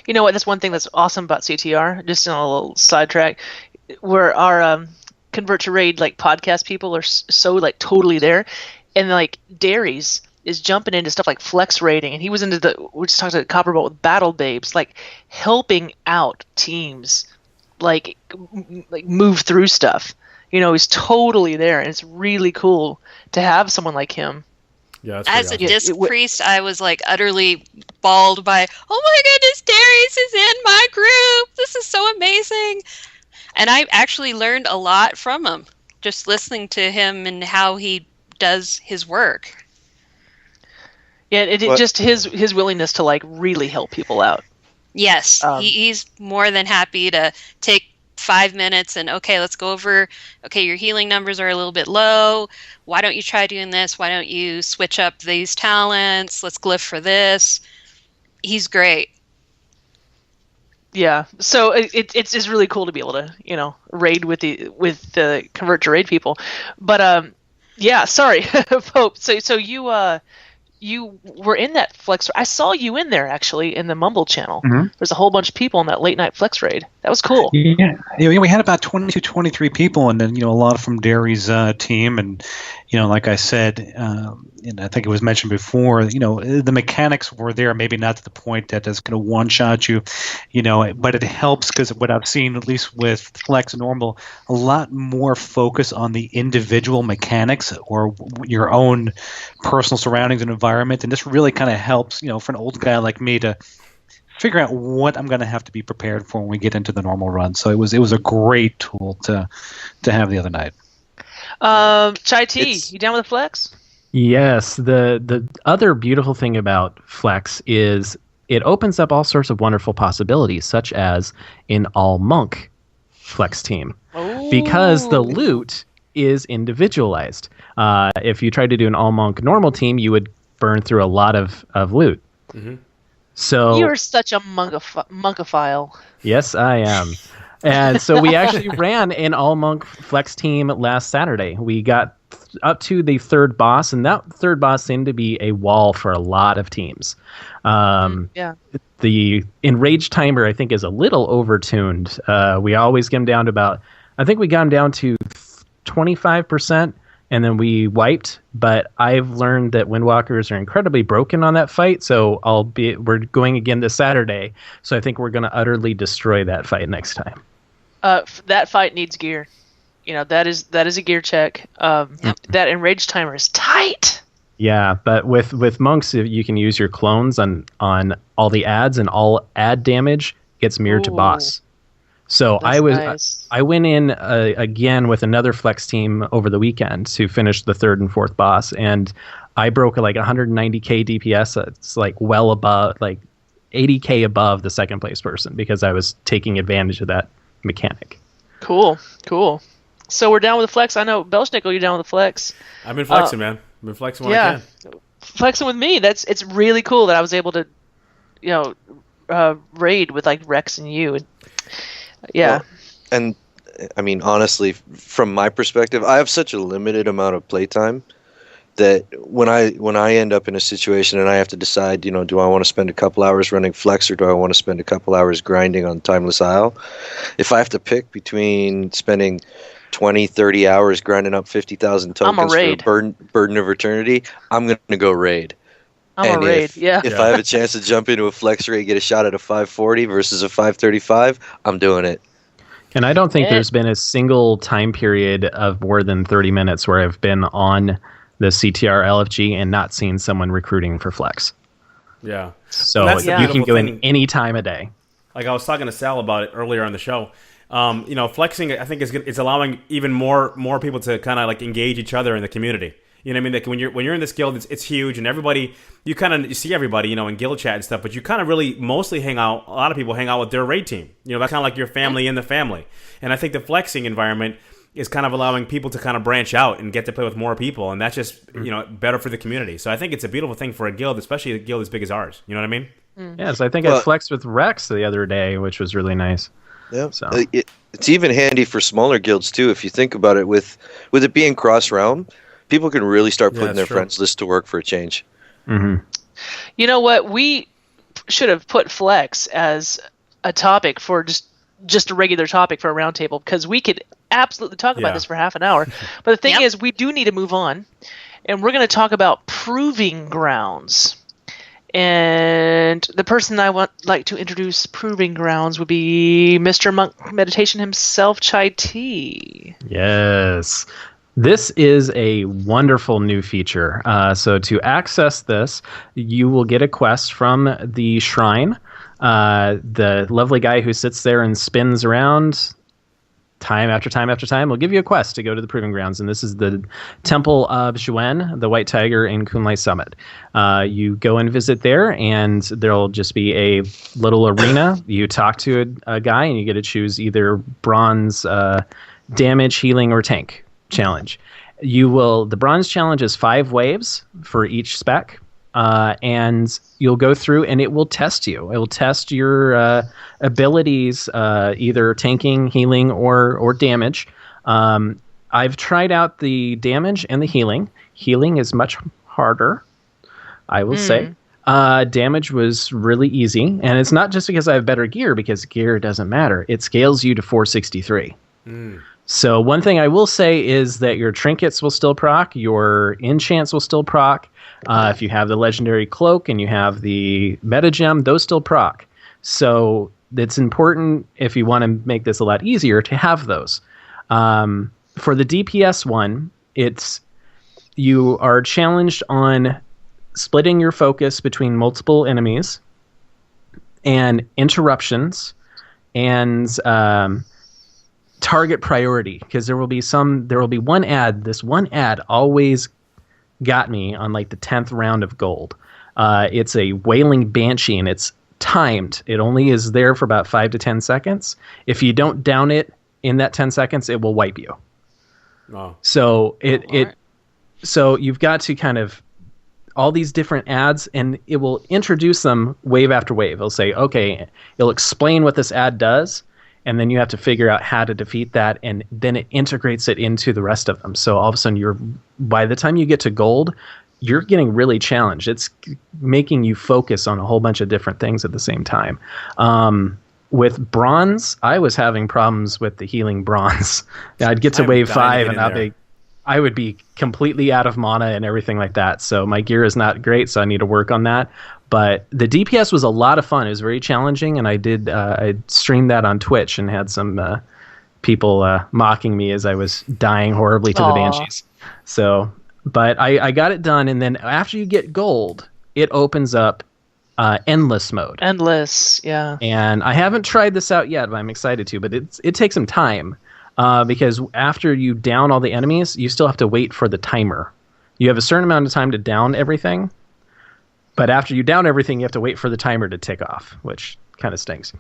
You know what? That's one thing that's awesome about CTR. Just in a little sidetrack. where our Convert to Raid like podcast people are so like totally there, and like Darius is jumping into stuff like flex raiding, and he was into we just talked to Copperbolt with Battle Babes, like helping out teams, like move through stuff. He's totally there, and it's really cool to have someone like him. Yeah, as a disc priest, I was like utterly bawled by, oh my goodness, Darius is in my group. This is so amazing. And I actually learned a lot from him, just listening to him and how he does his work. Yeah, just his willingness to like really help people out. Yes, he's more than happy to take 5 minutes and let's go over. Okay, your healing numbers are a little bit low. Why don't you try doing this? Why don't you switch up these talents? Let's glyph for this. He's great. Yeah, so it's really cool to be able to raid with the Convert to Raid people, but yeah, sorry, Pope. So you were in that flex. I saw you in there actually in the Mumble channel. Mm-hmm. There's a whole bunch of people in that late night flex raid. That was cool. Yeah, we had about 22, 23 people, and then a lot from Derry's team, and like I said, and I think it was mentioned before, the mechanics were there, maybe not to the point that it's going to one shot you, but it helps because what I've seen, at least with Flex Normal, a lot more focus on the individual mechanics or your own personal surroundings and environment, and this really kind of helps, for an old guy like me to figure out what I'm going to have to be prepared for when we get into the normal run. So it was a great tool to have the other night. Chai T, you down with the Flex? Yes. The other beautiful thing about Flex is it opens up all sorts of wonderful possibilities, such as an all-monk Flex team. Ooh. Because the loot is individualized. If you tried to do an all-monk normal team, you would burn through a lot of loot. Mm-hmm. So you're such a monkophile. Yes, I am. And so we actually ran an all-monk Flex team last Saturday. We got up to the third boss, and that third boss seemed to be a wall for a lot of teams. Yeah. The enrage timer, I think, is a little overtuned. We always get him down to I think we got him down to 25%, and then we wiped. But I've learned that Windwalkers are incredibly broken on that fight, so we're going again this Saturday. So I think we're going to utterly destroy that fight next time. That fight needs gear. That is a gear check. That enrage timer is tight. Yeah, but with monks, you can use your clones on all the ads, and all ad damage gets mirrored to boss. So nice. I went in again with another Flex team over the weekend to finish the third and fourth boss, and I broke like 190k DPS. It's like well above, like 80k above the second place person because I was taking advantage of that mechanic. Cool. So we're down with the Flex. I know Belschnickel, you're down with the Flex. I've been flexing, man. I've been flexing when I can. Flexing with me. It's really cool that I was able to, raid with like Rex and you. Yeah. Well, and I mean, honestly, from my perspective, I have such a limited amount of playtime that when I end up in a situation and I have to decide, do I want to spend a couple hours running Flex or do I want to spend a couple hours grinding on Timeless Isle? If I have to pick between spending 20, 30 hours grinding up 50,000 tokens for Burden of Eternity, I'm going to go raid. If I have a chance to jump into a Flex raid, get a shot at a 540 versus a 535, I'm doing it. And I don't think there's been a single time period of more than 30 minutes where I've been on the CTR LFG and not seen someone recruiting for Flex. Yeah. So you can go in any time of day. Like I was talking to Sal about it earlier on the show. Flexing, I think it's allowing even more people to kind of like engage each other in the community. You know what I mean? Like when you're in this guild, it's huge, and everybody, you see everybody, in guild chat and stuff, but you kind of really mostly hang out. A lot of people hang out with their raid team. That's kind of like your family in the family. And I think the flexing environment is kind of allowing people to kind of branch out and get to play with more people, and that's just better for the community. So I think it's a beautiful thing for a guild, especially a guild as big as ours. You know what I mean? Yeah. So I think I flexed with Rex the other day, which was really nice. Yeah. So it's even handy for smaller guilds too. If you think about it, with it being cross realm, people can really start putting their friends list to work for a change. Mm-hmm. You know what? We should have put Flex as a topic for just just a regular topic for a roundtable, because we could absolutely talk about this for half an hour. But the thing is, we do need to move on, and we're going to talk about proving grounds. And the person I would like to introduce proving grounds would be Mr. Monk Meditation himself, Chai T. Yes. This is a wonderful new feature. So to access this, you will get a quest from the shrine. The lovely guy who sits there and spins around time after time after time will give you a quest to go to the proving grounds, and this is the Temple of Zhuan, the White Tiger in Kunlai Summit. You go and visit there, and there'll just be a little arena. You talk to a guy, and you get to choose either bronze, damage, healing, or tank challenge. The bronze challenge is 5 waves for each spec. And you'll go through, and it will test you. It will test your abilities, either tanking, healing, or damage. I've tried out the damage and the healing. Healing is much harder, I will say. Damage was really easy, and it's not just because I have better gear, because gear doesn't matter. It scales you to 463. So one thing I will say is that your trinkets will still proc, your enchants will still proc. If you have the legendary cloak and you have the meta gem, those still proc. So it's important, if you want to make this a lot easier, to have those. For the DPS one, you are challenged on splitting your focus between multiple enemies and interruptions and target priority, because there will be one ad. This one ad always got me on like the 10th round of gold. It's a wailing banshee, and it's timed. It only is there for about 5 to 10 seconds. If you don't down it in that 10 seconds, it will wipe you. Oh. So so you've got to kind of all these different ads, and it will introduce them wave after wave. It'll say, okay, it'll explain what this ad does, and then you have to figure out how to defeat that, and then it integrates it into the rest of them. So all of a sudden, by the time you get to gold, you're getting really challenged. It's making you focus on a whole bunch of different things at the same time. With bronze, I was having problems with the healing bronze. I'd get to wave 5, and I would be completely out of mana and everything like that. So my gear is not great, so I need to work on that. But the DPS was a lot of fun. It was very challenging, and I streamed that on Twitch and had some people mocking me as I was dying horribly to the Banshees. So, but I got it done, and then after you get gold, it opens up endless mode. Endless, yeah. And I haven't tried this out yet, but I'm excited to. But it takes some time because after you down all the enemies, you still have to wait for the timer. You have a certain amount of time to down everything. But after you down everything, you have to wait for the timer to tick off, which kind of stinks.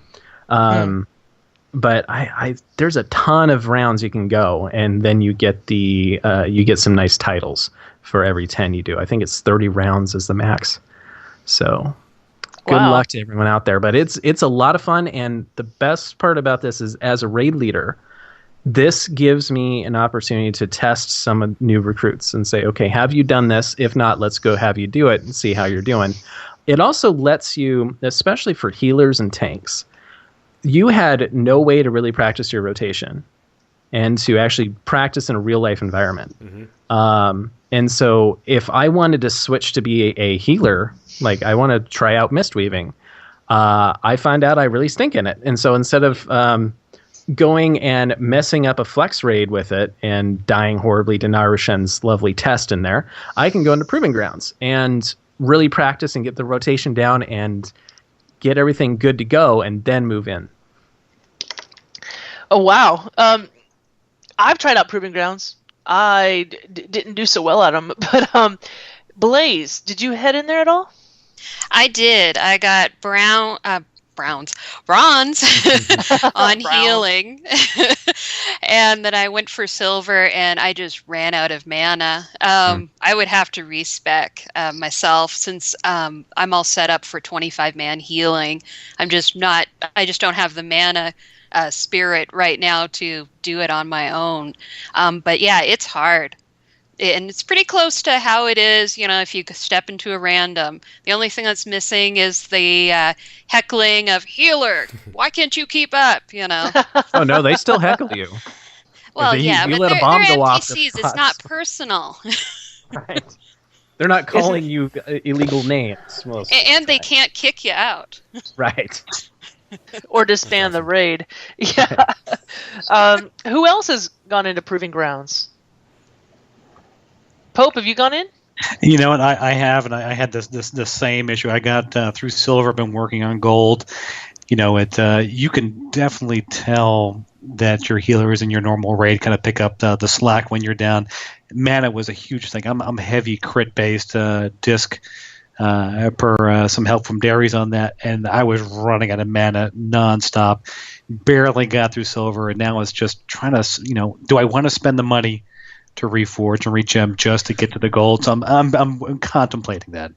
But there's a ton of rounds you can go, and then you get some nice titles for every 10 you do. I think it's 30 rounds is the max. So good luck to everyone out there. But it's a lot of fun, and the best part about this is, as a raid leader, this gives me an opportunity to test some new recruits and say, okay, have you done this? If not, let's go have you do it and see how you're doing. It also lets you, especially for healers and tanks, you had no way to really practice your rotation and to actually practice in a real life environment. And so if I wanted to switch to be a healer, like I want to try out mist weaving, I found out I really stink in it. And so instead of going and messing up a flex raid with it and dying horribly to Narushen's lovely test in there, I can go into proving grounds and really practice and get the rotation down and get everything good to go, and then move in. Oh, wow. I've tried out proving grounds. I didn't do so well at them, but Blaze, did you head in there at all? I did. I got bronze on healing, and then I went for silver, and I just ran out of mana. I would have to respec myself, since I'm all set up for 25 man healing. I just don't have the mana spirit right now to do it on my own. But yeah, it's hard. and it's pretty close to how it is, if you step into a random. The only thing that's missing is the heckling of healer. Why can't you keep up? Oh no, they still heckle you. Well, If yeah, you but let a they're bomb go off, NPCs. they're It's not fucked. personal. Right. They're not calling you illegal names. Most of the And they time. can't kick you out. Right. Or disband the raid. Yeah. Who else has gone into Proving Grounds? Pope, have you gone in? You know what? I have, and I had this same issue. I got through silver, been working on gold. You can definitely tell that your healer is in your normal raid, kind of pick up the slack when you're down. Mana was a huge thing. I'm heavy crit based disc per some help from Darius on that, and I was running out of mana nonstop. Barely got through silver, and now it's just trying to, do I want to spend the money to reforge and regem just to get to the gold? So I'm contemplating that.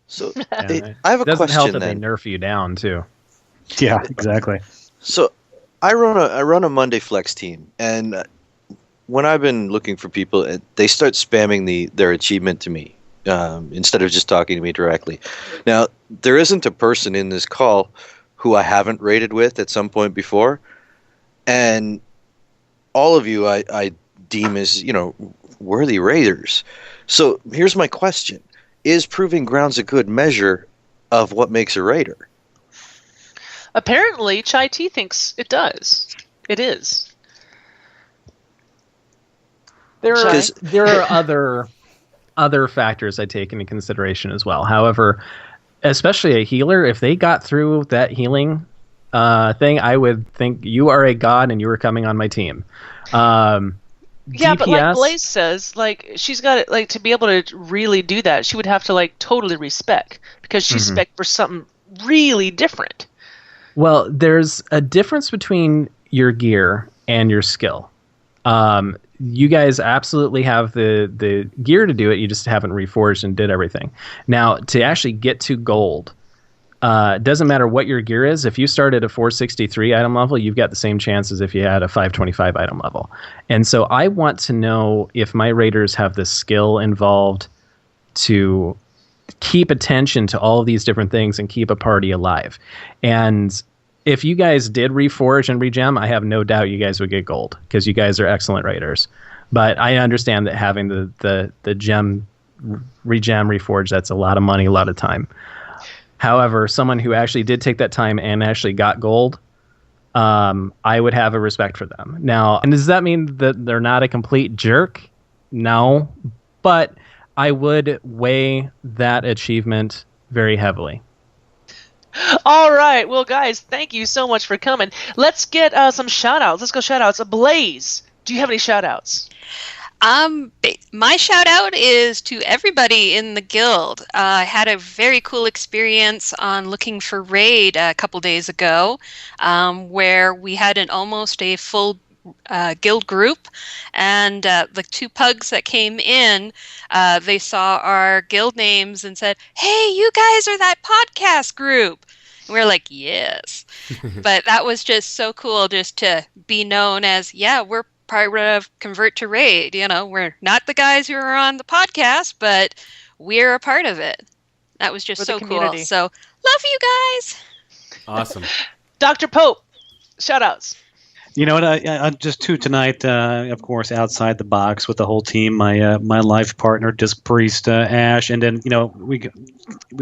So Yeah, I have a it doesn't help question that then. they nerf you down too. Yeah, exactly. So I run a Monday Flex team, and when I've been looking for people, they start spamming their achievement to me instead of just talking to me directly. Now, there isn't a person in this call who I haven't raided with at some point before, and all of you I deem as worthy raiders. So here's my question: is Proving Grounds a good measure of what makes a raider? Apparently, Chai T thinks it does. It is. There are Because- other factors I take into consideration as well. However, especially a healer, if they got through that healing thing, I would think you are a god and you are coming on my team. Yeah, but like DPS Blaze says, she's got it, to be able to really do that, she would have to totally respec, because she's spec for something really different. Well, there's a difference between your gear and your skill. You guys absolutely have the gear to do it. You just haven't reforged and did everything. Now, to actually get to gold, doesn't matter what your gear is. If you start at a 463 item level, you've got the same chance as if you had a 525 item level. And so I want to know if my raiders have the skill involved to keep attention to all of these different things and keep a party alive. And if you guys did reforge and regem, I have no doubt you guys would get gold, because you guys are excellent raiders. But I understand that having the gem regem reforge, that's a lot of money, a lot of time. However, someone who actually did take that time and actually got gold, I would have a respect for them. Now, and does that mean that they're not a complete jerk? No, but I would weigh that achievement very heavily. All right. Well, guys, thank you so much for coming. Let's get some shout-outs. Let's go shout-outs. Blaze, do you have any shout-outs? My shout out is to everybody in the guild. I had a very cool experience on looking for raid a couple days ago, where we had almost a full guild group, and the two pugs that came in, they saw our guild names and said, "Hey, you guys are that podcast group." And we were like, "Yes." But that was just so cool, just to be known as, yeah, we're part of Convert to Raid. We're not the guys who are on the podcast, but we're a part of it. That was just so cool. So love you guys. Awesome. Dr. Pope, shout-outs. You know what? I just two tonight, of course, outside the box with the whole team. My life partner, Disc Priest Ash, and then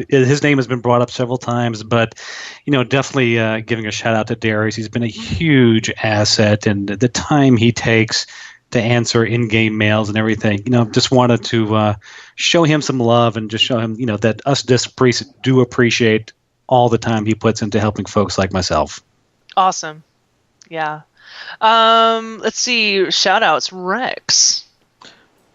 his name has been brought up several times, but definitely giving a shout out to Darius. He's been a huge asset, and the time he takes to answer in-game mails and everything. Just wanted to show him some love and just show him, that us Disc Priests do appreciate all the time he puts into helping folks like myself. Awesome. Yeah. Let's see. Shout outs. Rex.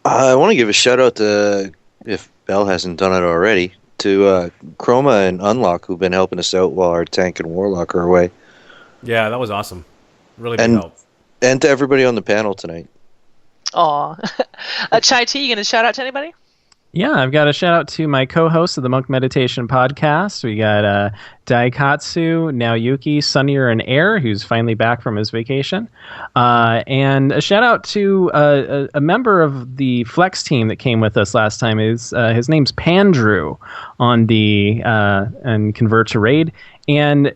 I want to give a shout out to, if Belle hasn't done it already, to Chroma and Unlock, who've been helping us out while our tank and Warlock are away. Yeah, that was awesome. Really big help. And to everybody on the panel tonight. Aw. Chai T, you going to shout out to anybody? Yeah, I've got a shout out to my co-hosts of the Monk Meditation podcast. We got Daikatsu, Naoyuki, Sunnier, and Air, who's finally back from his vacation. And a shout out to a member of the Flex team that came with us last time. His name's Pandrew on the and Convert to Raid. And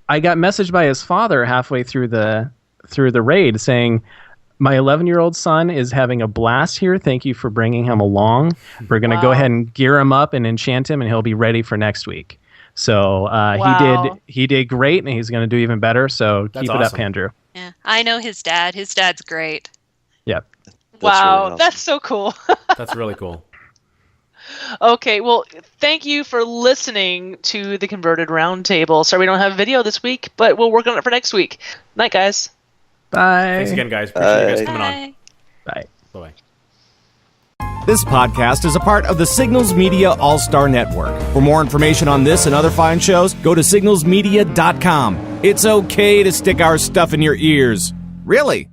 I got messaged by his father halfway through the raid saying, "My 11-year-old son is having a blast here. Thank you for bringing him along. We're going to go ahead and gear him up and enchant him, and he'll be ready for next week." So he did great, and he's going to do even better. So keep it up, Andrew. Yeah, I know his dad. His dad's great. Yep. That's so cool. That's really cool. Okay, well, thank you for listening to the Converted Roundtable. Sorry we don't have video this week, but we'll work on it for next week. Night, guys. Bye. Thanks again, guys. Appreciate you guys coming on. Bye. Bye-bye. This podcast is a part of the Signals Media All-Star Network. For more information on this and other fine shows, go to signalsmedia.com. It's okay to stick our stuff in your ears. Really.